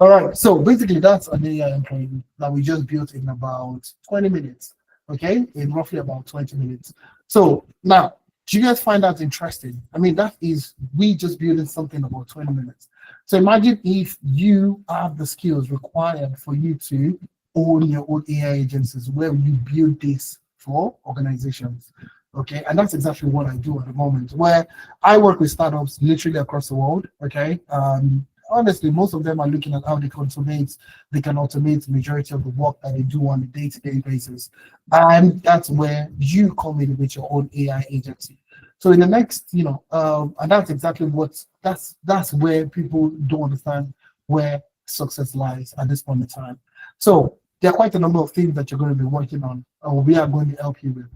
All right. So basically, that's an AI employee that we just built in about 20 minutes. Okay, in roughly about 20 minutes. So now, do you guys find that interesting? I mean, that is, we just building something about 20 minutes. So imagine if you have the skills required for you to own your own AI agencies where you build this for organizations. Okay, and that's exactly what I do at the moment, where I work with startups literally across the world. Okay, honestly, most of them are looking at how they can automate the majority of the work that they do on a day-to-day basis. And that's where you come in with your own AI agency. So in the next, and that's exactly that's where people don't understand where success lies at this point in time. So there are quite a number of things that you're going to be working on, or we are going to help you with.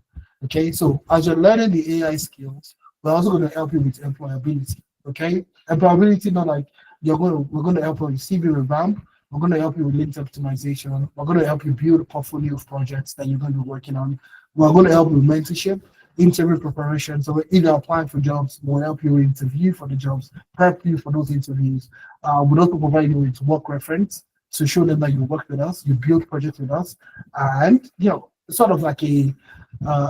Okay, so as you're learning the AI skills, we're also going to help you with employability. Okay, employability, not like we're going to help you with CV revamp. We're going to help you with link optimization. We're going to help you build a portfolio of projects that you're going to be working on. We're going to help you with mentorship, interview preparation. So if you're applying for jobs, we'll help you interview for the jobs, prep you for those interviews. We'll also provide you with work reference to show them that you work with us, you build projects with us, and sort of like a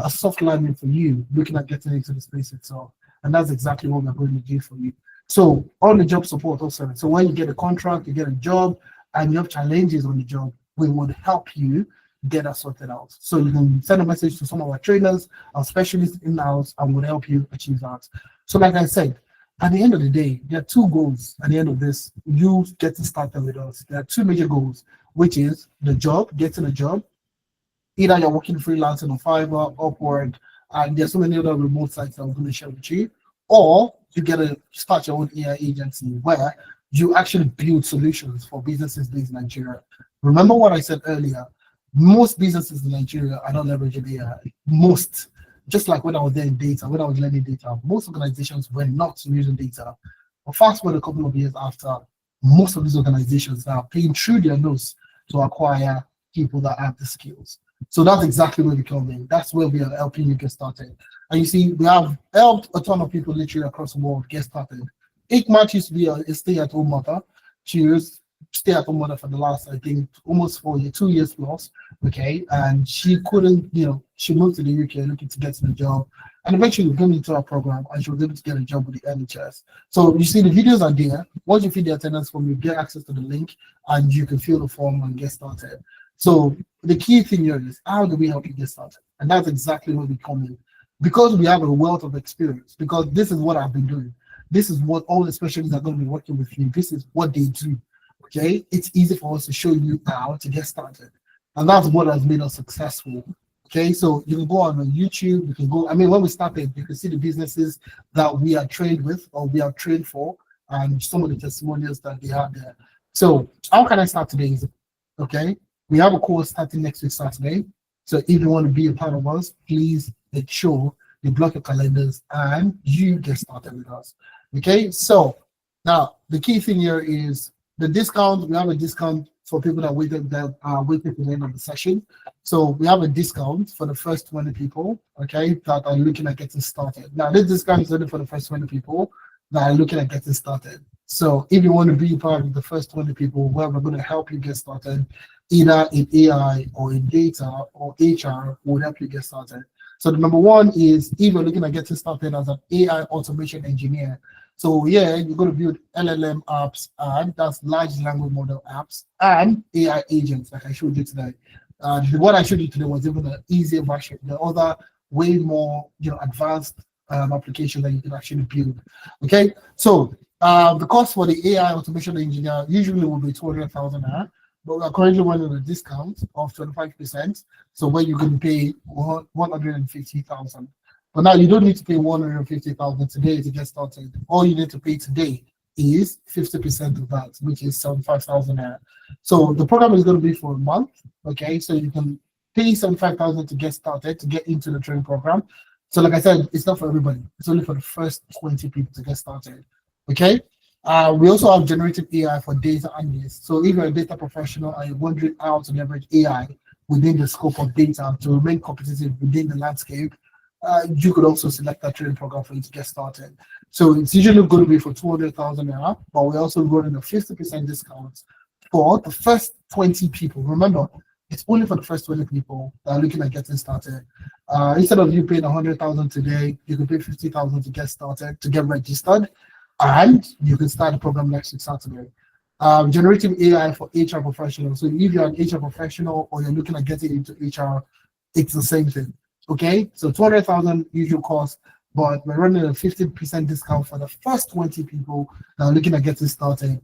soft landing for you, looking at getting into the space itself. And that's exactly what we're going to do for you. So on the job support also. So when you get a contract, you get a job, and you have challenges on the job, we would help you get that sorted out. So you can send a message to some of our trainers, our specialists in-house, and we'll help you achieve that. So like I said, at the end of the day, there are two goals at the end of this. You getting started with us. There are two major goals, which is the job, getting a job. Either you're working freelancing on Fiverr, Upwork, and there's so many other remote sites that I'm going to share with you, or you get to start your own AI agency where you actually build solutions for businesses based in Nigeria. Remember what I said earlier, most businesses in Nigeria are not leveraging AI. Most, just like when I was there in data, when I was learning data, most organizations were not using data. But fast forward a couple of years after, most of these organizations are paying through their nose to acquire people that have the skills. So that's exactly where we come in. That's where we are helping you get started. And you see, we have helped a ton of people literally across the world get started. Ikmat used to be a stay-at-home mother. She was stay-at-home mother for the last, I think, almost 4 years, 2 years plus. Okay, and she couldn't, she moved to the UK looking to get a job, and eventually we came into our program, and she was able to get a job with the NHS. So you see, the videos are there. Once you fill the attendance form, you get access to the link, and you can fill the form and get started. So the key thing here is, how do we help you get started? And that's exactly where we come in. Because we have a wealth of experience, because this is what I've been doing. This is what all the specialists are going to be working with you. This is what they do. Okay, it's easy for us to show you how to get started. And that's what has made us successful. Okay, so you can go on YouTube, you can go, when we started, you can see the businesses that we are trained with or we are trained for, and some of the testimonials that they have there. So how can I start today? Okay, we have a course starting next week, Saturday. So if you want to be a part of us, please make sure you block your calendars and you get started with us. Okay, so now the key thing here is the discount. We have a discount for people that waited to the end of the session. So we have a discount for the first 20 people, okay, that are looking at getting started. Now this discount is only for the first 20 people that are looking at getting started. So if you want to be part of the first 20 people where we're going to help you get started, either in AI or in data or HR, will help you get started. So the number one is if you're looking at getting started as an AI automation engineer. So yeah, you're going to build LLM apps, and that's large language model apps and AI agents, like I showed you today. The one I showed you today was even an easier version. The other way more, advanced application that you can actually build. Okay, so the cost for the AI automation engineer usually will be 200,000 naira, but we are currently running a discount of 25%. So where you can pay 150,000. But now you don't need to pay 150,000 today to get started. All you need to pay today is 50% of that, which is 75,000 naira. So the program is going to be for a month. Okay, so you can pay 75,000 to get started, to get into the training program. So like I said, it's not for everybody. It's only for the first 20 people to get started. Okay. We also have generative AI for data analysts. So if you're a data professional and you're wondering how to leverage AI within the scope of data to remain competitive within the landscape, you could also select that training program for you to get started. So it's usually going to be for 200,000 naira, but we're also running a 50% discount for the first 20 people. Remember, it's only for the first 20 people that are looking at getting started. Instead of you paying 100,000 today, you can pay 50,000 to get started, to get registered, and you can start the program next week Saturday. Generative AI for HR professionals. So if you're an HR professional or you're looking at getting into HR, it's the same thing. Okay, so 200,000 usual cost, but we're running a 50% discount for the first 20 people that are looking at getting started.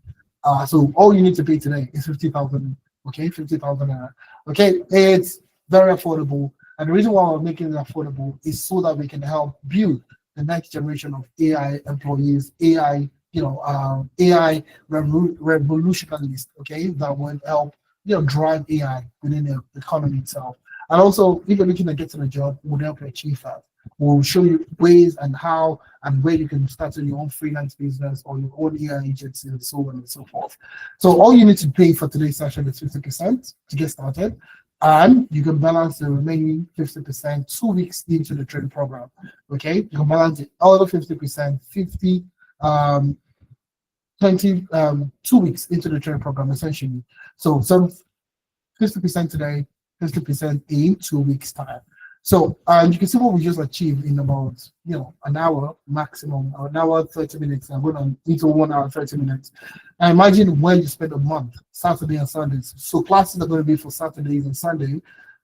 So all you need to pay today is 50,000. Okay, 50,000. Okay, it's very affordable, and the reason why we're making it affordable is so that we can help build the next generation of AI employees, AI, AI revolutionists. Okay, that will help, drive AI within the economy itself. And also, if you're looking at getting a job, we'll help you achieve that. We'll show you ways and how and where you can start your own freelance business or your own AI agency and so on and so forth. So all you need to pay for today's session is 50% to get started, and you can balance the remaining 50% 2 weeks into the training program. Okay, you can balance it all the 50%, 2 weeks into the training program essentially. So some 50% today, 50% in 2 weeks time. So you can see what we just achieved in about an hour maximum, or an hour 30 minutes. I'm going into 1 hour 30 minutes. And imagine where you spend a month, Saturday and Sundays. So classes are going to be for Saturdays and Sunday,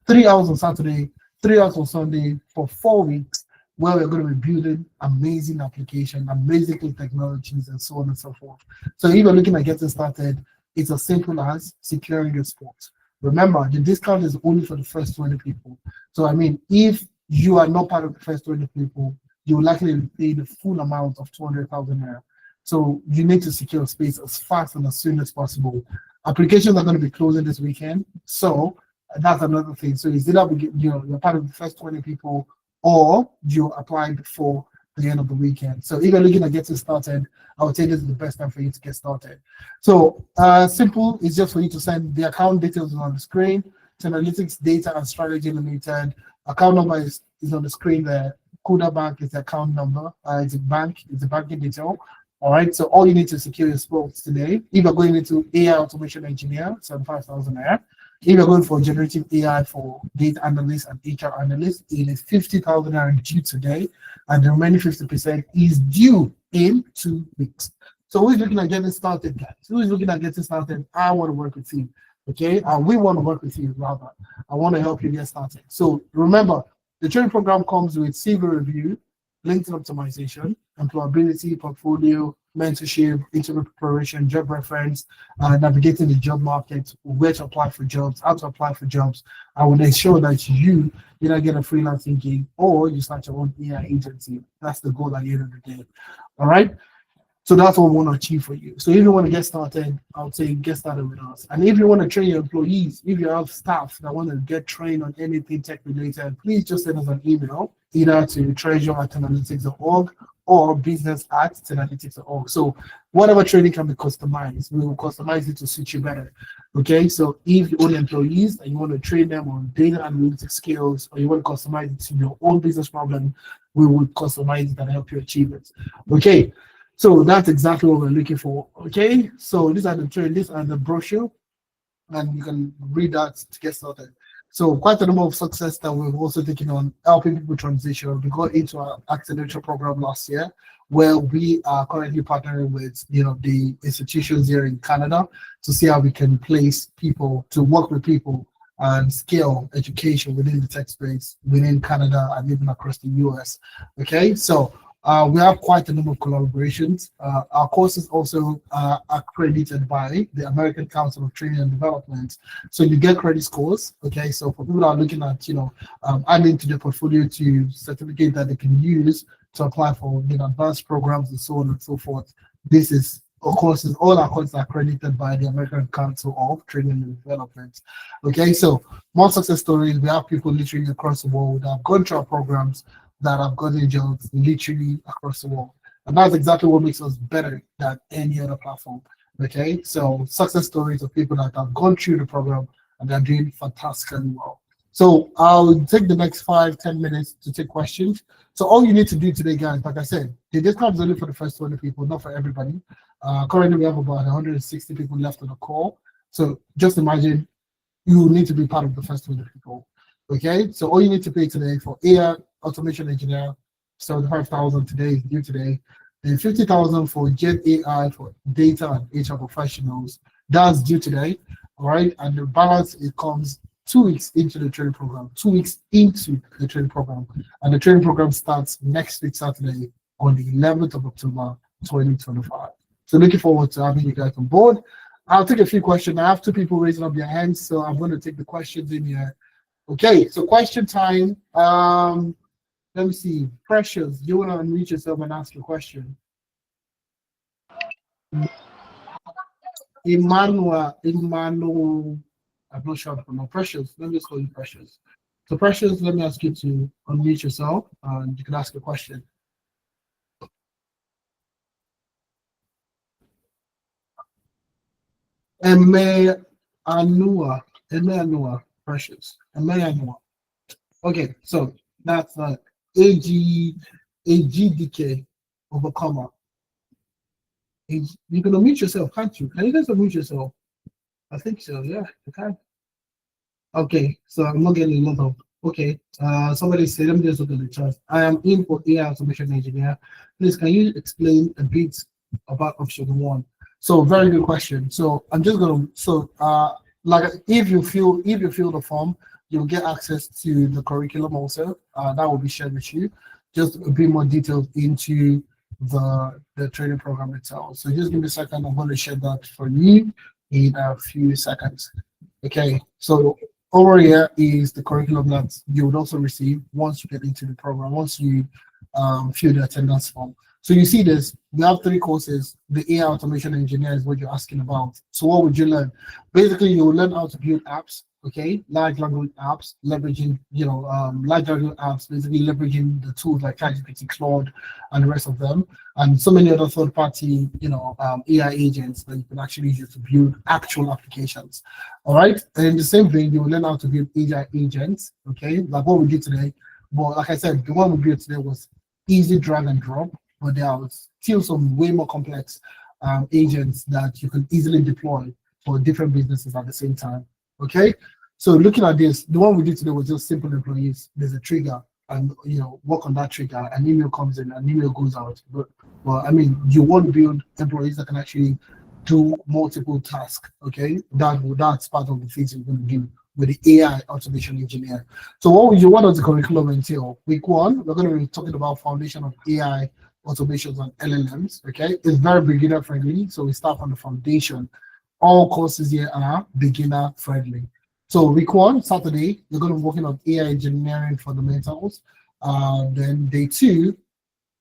3 hours on Saturday, 3 hours on Sunday for 4 weeks, where we're going to be building amazing applications, amazing technologies, and so on and so forth. So if you're looking at getting started, it's as simple as securing your spot. Remember, the discount is only for the first 20 people. So, I mean, if you are not part of the first 20 people, you will likely pay the full amount of 200,000 naira. So, you need to secure space as fast and as soon as possible. Applications are going to be closing this weekend. So, that's another thing. So, it's either you're part of the first 20 people or you applied before the end of the weekend. So, if you're looking at getting started, I would say this is the best time for you to get started. So simple, it's just for you to send the account details on the screen. Analytics Data and Strategy Limited. Account number is on the screen there. Kuda Bank is the account number. It's a banking detail. All right. So all you need to secure your spots today. If you're going into AI automation engineer, 75,000 naira. If you're going for generative AI for data analyst and HR analyst, it is 50,000 naira due today, and the remaining 50% is due in 2 weeks. So who's looking at getting started, guys? Who is looking at getting started? I want to work with you. Okay, we want to work with you rather. I want to help you get started. So remember, the training program comes with CV review, LinkedIn optimization, employability, portfolio, mentorship, interview preparation, job reference, navigating the job market, where to apply for jobs, how to apply for jobs. I will ensure that you either get a freelancing gig or you start your own AI agency. That's the goal at the end of the day. All right. So that's what we want to achieve for you. So if you want to get started, I would say get started with us. And if you want to train your employees, if you have staff that want to get trained on anything tech related, please just send us an email, either to treasure@analytics.org or business@analytics.org. So whatever training can be customized, we will customize it to suit you better. Okay, so if you own employees and you want to train them on data analytics skills, or you want to customize it to your own business problem, we will customize it and help you achieve it. Okay. So that's exactly what we're looking for. Okay, so these are the brochure, and you can read that to get started. So quite a number of success that we've also taken on helping people transition. We got into our accidental program last year, where we are currently partnering with the institutions here in Canada to see how we can place people to work with people and scale education within the tech space within Canada and even across the US. Okay, so we have quite a number of collaborations. Our courses also are accredited by the American Council of Training and Development. So you get credit scores. Okay, so for people that are looking at adding to their portfolio to certificate that they can use to apply for advanced programs and so on and so forth. This is, of course, all our courses are accredited by the American Council of Training and Development. Okay, so more success stories. We have people literally across the world that have gone through our programs that have gotten jobs literally across the world. And that's exactly what makes us better than any other platform. Okay, so success stories of people that have gone through the program and they're doing fantastically well. So I'll take the next 5-10 minutes to take questions. So all you need to do today, guys, like I said, the discount is only for the first 20 people, not for everybody. Currently, we have about 160 people left on the call. So just imagine you need to be part of the first 20 people. Okay, so all you need to pay today for AI automation engineer, 75,000 today is due today, and 50,000 for Gen AI for data and HR professionals. That's due today. All right, and the balance, it comes 2 weeks into the training program, 2 weeks into the training program, and the training program starts next week Saturday on the 11th of October 2025. So looking forward to having you guys on board. I'll take a few questions. I have 2 people raising up their hands, so I'm going to take the questions in here. Okay, so question time. Let me see. Precious, you want to unmute yourself and ask your question? Emmanuel, I'm not sure how to pronounce Precious. Let me just call you Precious. So Precious, let me ask you to unmute yourself and you can ask a question. Emmanuel, Precious. Emmanuel. Okay, so that's AGDK overcomer. You can unmute yourself, can't you? Can you guys unmute yourself? I think so, yeah, you can. Okay, so I'm not getting a lot of, okay. Somebody said, let me just look at the chat. I am in for AI automation engineer. Please, can you explain a bit about option 1? So very good question. So I'm just gonna, like if you fill the form, you'll get access to the curriculum also. That will be shared with you. Just a bit more details into the training program itself. So just give me a second. I'm going to share that for you in a few seconds. Okay. So over here is the curriculum that you would also receive once you get into the program, once you fill the attendance form. So you see this, we have 3 courses. The AI automation engineer is what you're asking about. So what would you learn? Basically, you will learn how to build apps, okay? Large language apps, leveraging, large language apps, basically leveraging the tools like ChatGPT, Claude, and the rest of them. And so many other third-party, AI agents that you can actually use to build actual applications. All right? And in the same vein, you will learn how to build AI agents, okay? Like what we did today. But like I said, the one we built today was easy drag and drop. But there are still some way more complex agents that you can easily deploy for different businesses at the same time. Okay, so looking at this, the one we did today was just simple employees. There's a trigger, and work on that trigger. An email comes in, an email goes out. But well, I mean, you want to build employees that can actually do multiple tasks. Okay, that's part of the things you're going to do with the AI automation engineer. So what does the curriculum entail? Week 1, we're going to be talking about foundation of AI automations and LLMs. Okay, it's very beginner friendly, so we start from the foundation. All courses here are beginner friendly. So week 1, Saturday, you're going to be working on AI engineering fundamentals. Then day 2,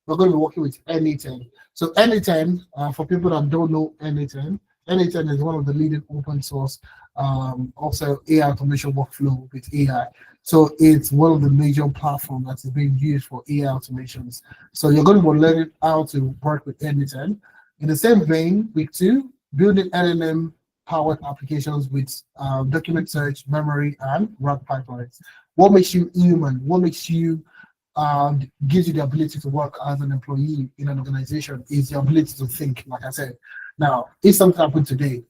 we're going to be working with NA10. So NA10, for people that don't know NA10, NA10 is one of the leading open source also AI automation workflow with AI. So it's one of the major platforms that is being used for AI automations. So you're going to be learning how to work with NA10. In the same vein, week 2, building LLM powered applications with document search, memory, and RAG pipelines. What makes you human? What makes you gives you the ability to work as an employee in an organization is the ability to think, like I said. Now, if something happened today,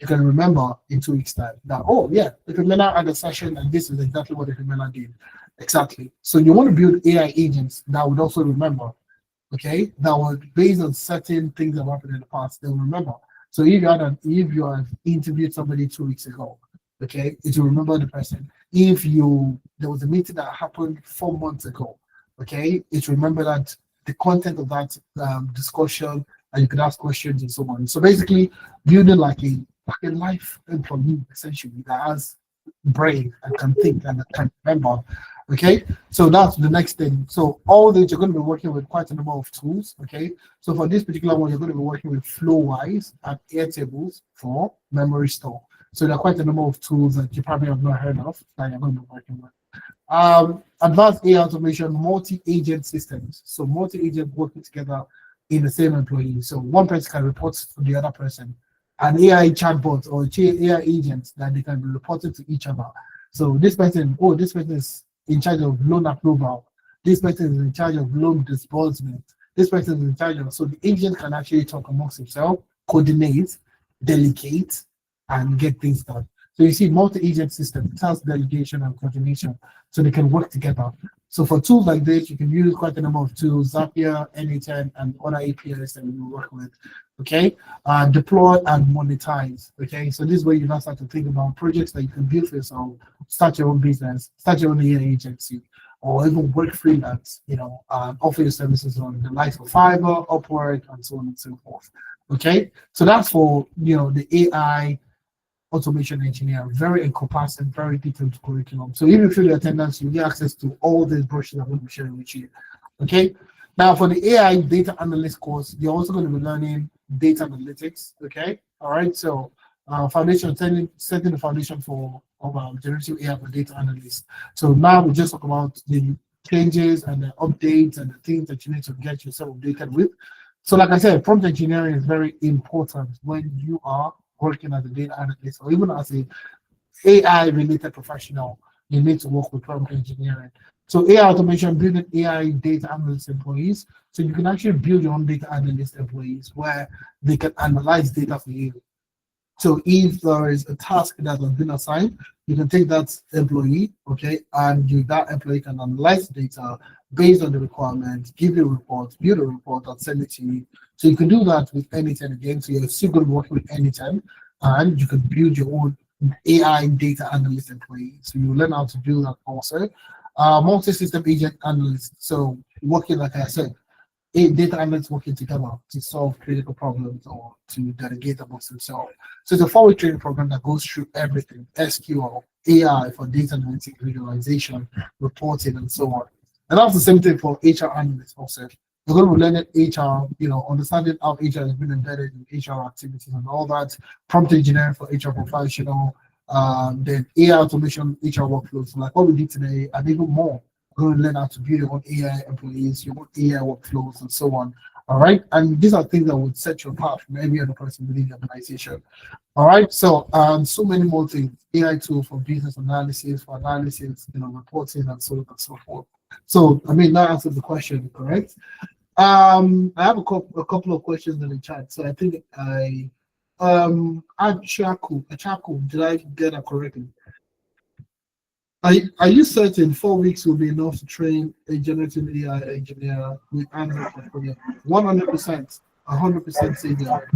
you can remember in 2 weeks' time that, oh yeah, the Femena had a session and this is exactly what the Femena did. Exactly. So you want to build AI agents that would also remember, okay, that was based on certain things that happened in the past, they'll remember. So if you have interviewed somebody 2 weeks ago, okay, it will remember the person. If there was a meeting that happened 4 months ago, okay, it will remember that the content of that discussion, and you could ask questions and so on. So basically, building like a life employee essentially that has brain and can think and can remember. Okay, so that's the next thing. So all this you're going to be working with quite a number of tools. Okay, so for this particular one, you're going to be working with Flowise and Airtables for memory store. So there are quite a number of tools that you probably have not heard of that you're going to be working with. Advanced AI automation, multi-agent systems. So multi-agent working together in the same employee. So one person can report to the other person. An AI chatbot or AI agent that they can be reported to each other. So this person is in charge of loan approval. This person is in charge of loan disbursement. This person is in charge of, so the agent can actually talk amongst himself, coordinate, delegate, and get things done. So you see, multi-agent system, task delegation and coordination, so they can work together. So for tools like this, you can use quite a number of tools, Zapier, N8N, and other APIs that we work with. Okay, deploy and monetize. Okay, so this is where you now start to think about projects that you can build for yourself, start your own business, start your own AI agency, or even work freelance. Offer your services on the likes of Fiverr, Upwork, and so on and so forth. Okay, so that's for the AI automation engineer, very encompassing, very detailed curriculum. So if you fill your attendance, you get access to all these brushes I'm going to be sharing with you. Okay. Now for the AI data analyst course, you're also going to be learning data analytics. Okay. All right. So foundation, setting the foundation for generative AI for data analysts. So now we just talk about the changes and the updates and the things that you need to get yourself updated with. So like I said, prompt engineering is very important when you are working as a data analyst or even as a AI related professional. You need to work with prompt engineering. So AI automation, building AI data analyst employees. So you can actually build your own data analyst employees where they can analyze data for you. So if there is a task that has been assigned, you can take that employee, okay, and that employee can analyze the data based on the requirements, give you a report, build a report, and send it to you. So you can do that with N8N again. So you're still going to work with N8N, and you can build your own AI data analyst employee. So you learn how to do that also. Multi-system agent analyst. So working, like I said, data analysts working together to solve critical problems or to delegate amongst themselves. So it's a 4-week training program that goes through everything: SQL, AI for data analytics, visualization, reporting, and so on. And that's the same thing for HR analysts also. You're going to be learning HR, understanding how HR has been embedded in HR activities and all that. Prompt engineering for HR professional, then AI automation, HR workflows, like what we did today, and even more. You're going to learn how to build your own AI employees, your own AI workflows, and so on. All right, and these are things that would set you apart from every other person within the organization. All right, so so many more things: AI tool for business analysis, for analysis, reporting, and so on and so forth. So, that answers the question, correct? I have a couple of questions in the chat. So I think Achaku, did I get that correctly? Are you certain 4 weeks will be enough to train a generative AI engineer with Android portfolio? 100%, 100% senior.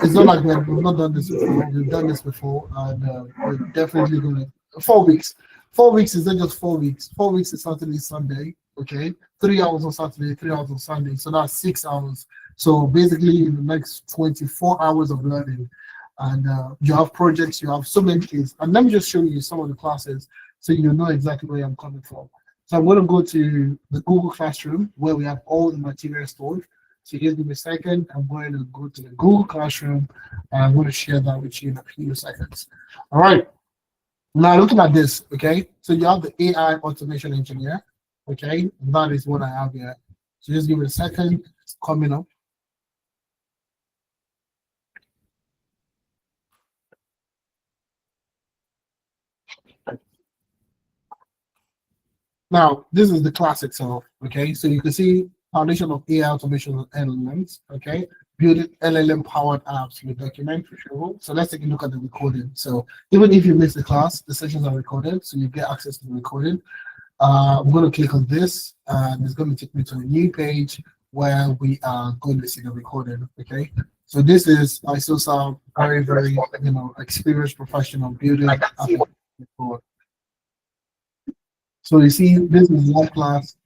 It's not like we've not done this before. We've done this before, and we're definitely going to 4 weeks. 4 weeks is not just 4 weeks. 4 weeks is Saturday, Sunday. Okay, 3 hours on Saturday, 3 hours on Sunday. So that's 6 hours. So basically, in the next 24 hours of learning, and you have projects, you have so many things. And let me just show you some of the classes so you know exactly where I'm coming from. So I'm going to go to the Google Classroom where we have all the material stored. So just give me a second. I'm going to go to the Google Classroom and I'm going to share that with you in a few seconds. All right. Now looking at this, okay. So you have the AI automation engineer, okay. And that is what I have here. So just give me a second. It's coming up. Now, this is the class itself, okay? So you can see foundation of AI automation and LLMs, okay? building LLM-powered apps with documentary show. So let's take a look at the recording. So even if you miss the class, the sessions are recorded, so you get access to the recording. I'm going to click on this, and it's going to take me to a new page where we are going to see the recording. Okay, so this is ISOSA, very experienced professional building application. So you see, this is one class,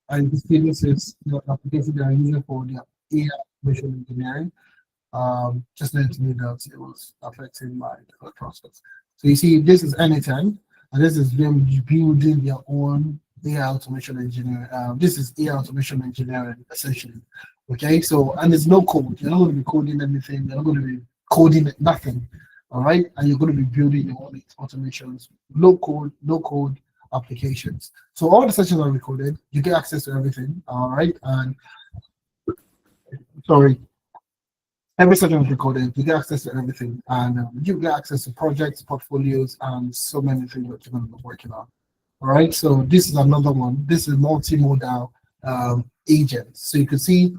and you see this is the application they are using for the AI visual engineering. Just letting you know that it was affecting my process. So you see, this is Anytime, and this is them building their own AI automation engineering. This is AI automation engineering essentially. Okay, so and there's no code. You're not going to be coding anything. You're not going to be coding nothing. All right, and you're going to be building your own automations, no code applications. So all the sessions are recorded. You get access to everything. All right, and sorry. Every session is recorded, you get access to everything, and you get access to projects, portfolios, and so many things that you're going to be working on. All right, so this is another one. This is multimodal agents. So you can see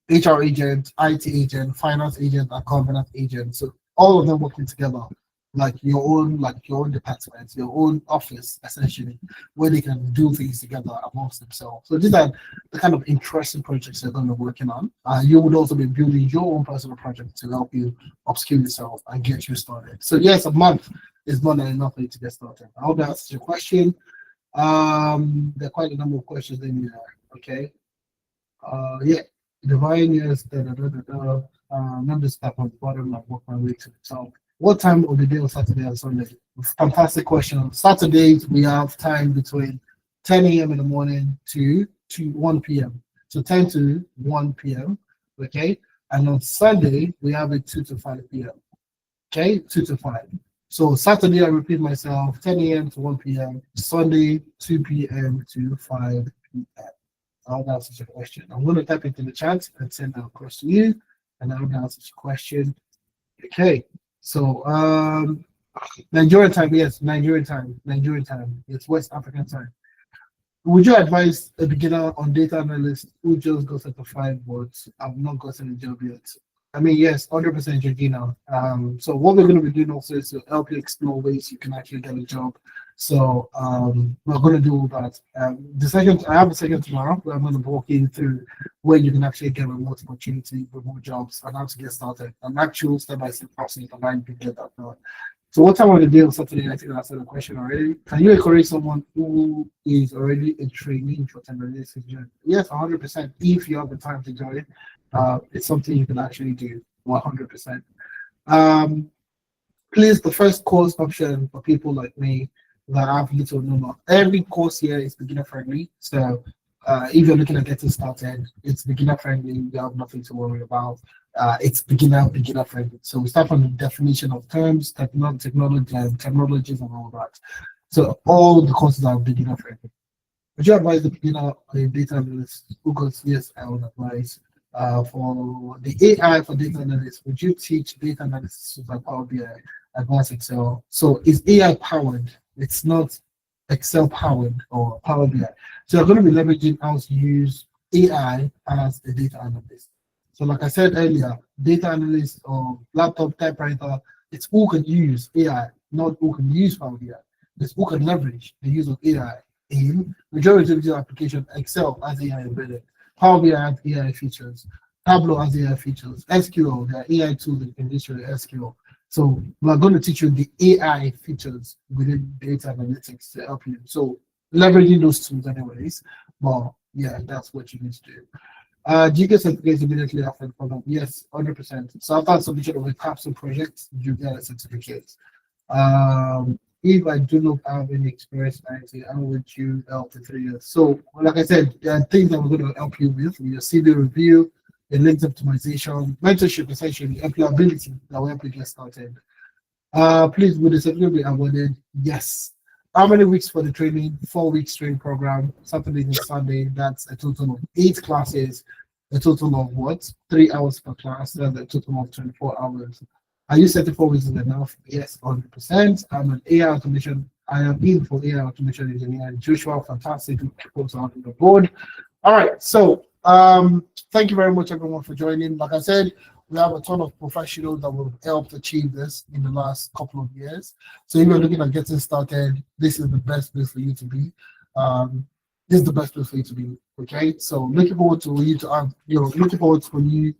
HR agent, IT agent, finance agent, and governance agent. So all of them working together, like your own department, your own office, essentially, where they can do things together amongst themselves. So these are the kind of interesting projects you're going to be working on. You would also be building your own personal project to help you upskill yourself and get you started. So yes, a month is more than enough for you to get started. I hope that answers your question. There are quite a number of questions in here. Okay. Yeah. Divine, yes. Not this type of bottom. I'll work my way to the top. What time of the day on Saturday and Sunday? Fantastic question. Saturdays, we have time between 10 a.m. in the morning to 1 p.m. So 10 to 1 p.m. Okay. And on Sunday, we have it 2 to 5 p.m. Okay. 2 to 5. So Saturday, I repeat myself, 10 a.m. to 1 p.m. Sunday, 2 p.m. to 5 p.m. I'll answer your question. I'm going to type it in the chat and send that across to you. And I'll answer your question. Okay. So Nigerian time, yes, Nigerian time. It's West African time. Would you advise a beginner on data analyst who just got certified but I've not gotten a job yet? I mean, yes, 100% Georgina. So what we're going to be doing also is to help you explore ways you can actually get a job. So we're going to do that. I have a second tomorrow where I'm going to be walking through where you can actually get remote opportunity, remote jobs, and how to get started. An actual step-by-step process of how you can get that done. So what time of the day on Saturday? I think I answered the question already. Can you encourage someone who is already a trainee in short-term analytics to join? Yes, 100%. If you have the time to join, it's something you can actually do 100%. Please, the first course option for people like me that have little or no. Every course here is beginner friendly. So if you're looking at getting started, it's beginner friendly. You have nothing to worry about. It's beginner friendly. So we start from the definition of terms, technology, and technologies, and all that. So all the courses are beginner friendly. Would you advise the beginner data analyst who goes? Yes, I would advise. For the AI for data analysis, would you teach data analysis like Power BI, Advanced Excel? So it's AI powered. It's not Excel powered or Power BI. So you're going to be leveraging how to use AI as a data analyst. So like I said earlier, data analyst or laptop typewriter, it's who can use AI, not who can use Power BI. It's who can leverage the use of AI in majority of the application. Excel has AI embedded. Power BI has AI features. Tableau has AI features. SQL, there are AI tools that you can use your SQL. So we're going to teach you the AI features within data analytics to help you. So leveraging those tools anyways. But yeah, that's what you need to do. Do you get certificates immediately after the program? Yes, 100%. So after submission of a capsule project, you get a certificate. If I do not have any experience in IT, how would you help in 3 years? So, like I said, there are things that we're going to help you with your CV review, your links optimization, mentorship, essentially, employability that will help you get started. Please, would the certificate be awarded? Yes. How many weeks for the training? 4 weeks training program, Saturday and Sunday. That's a total of 8 classes, a total of what? 3 hours per class. That's a total of 24 hours. Are you certified 4 weeks is enough? Yes, 100%. I'm an AI automation. I am in for AI automation engineer. Joshua, fantastic. Put on the board. All right. So Thank you very much, everyone, for joining. Like I said, we have a ton of professionals that will help achieve this in the last couple of years. So if you're looking at getting started, this is the best place for you to be. This is the best place for you to be. Okay, so looking forward to you to looking forward for you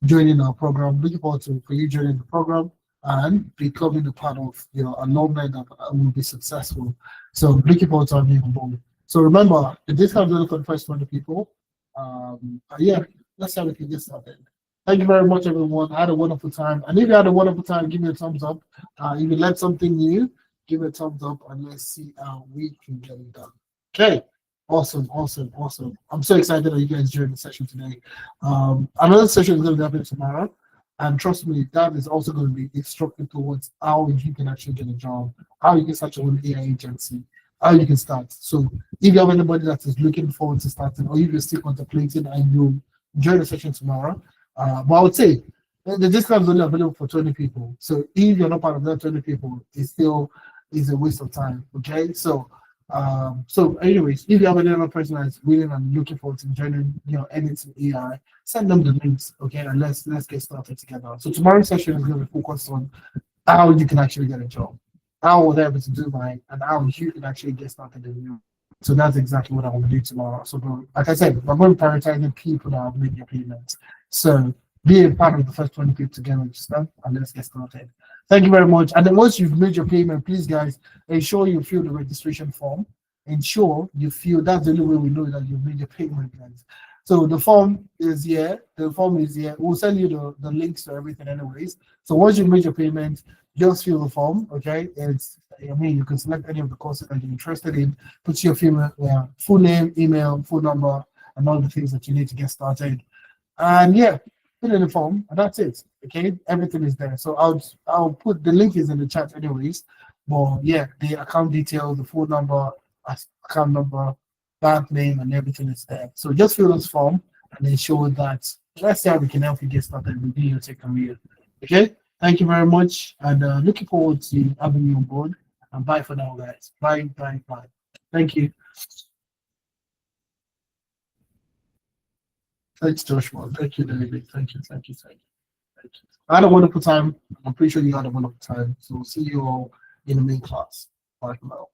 joining our program. Looking forward to for you joining the program and becoming a part of alumni that will be successful. So looking forward to having you on board. So remember, the discount is only for the first 20 people. Yeah, let's see how we can get started. Thank you very much, everyone. I had a wonderful time. And if you had a wonderful time, give me a thumbs up. If you learned something new, give it a thumbs up and let's see how we can get it done. Okay. Awesome. I'm so excited that you guys joined the session today. Another session is going to be happening tomorrow. And trust me, that is also going to be instructed towards how you can actually get a job, how you can start your own AI agency, how you can start. So if you have anybody that is looking forward to starting, or if you're still contemplating and you join the session tomorrow, but I would say the discount is only available for 20 people. So if you're not part of that 20 people, it still is a waste of time. Okay, so anyways, if you have any other person that's willing and looking forward to joining, anything AI, send them the links. Okay, and let's get started together. So tomorrow's session is going to be focused on how you can actually get a job, how was I able to do mine, and how you can actually get started in you. So that's exactly what I want to do tomorrow. So like I said, I'm going to prioritize the people that have made their payments. So be a part of the first 20 people to get registered and let's get started. Thank you very much. And then once you've made your payment, please guys, ensure you fill the registration form. Ensure you fill, that's the only way we know that you've made your payment, guys. So the form is here. We'll send you the links to everything anyways. So once you've made your payment, just fill the form, okay? You can select any of the courses that you're interested in, put your full name, email, phone number, and all the things that you need to get started. And yeah, fill in the form, and that's it. Okay, everything is there. So I'll put the link is in the chat anyways. But yeah, the account details, the phone number, account number, bank name, and everything is there. So just fill this form and ensure that let's see how we can help you get started with your tech career. Okay, thank you very much, and looking forward to having you on board. And bye for now, guys. Bye. Thank you. Thanks, Joshua. Thank you, David. Thank you. I had a wonderful time. I'm pretty sure you had a wonderful time. So see you all in the main class. Bye for now.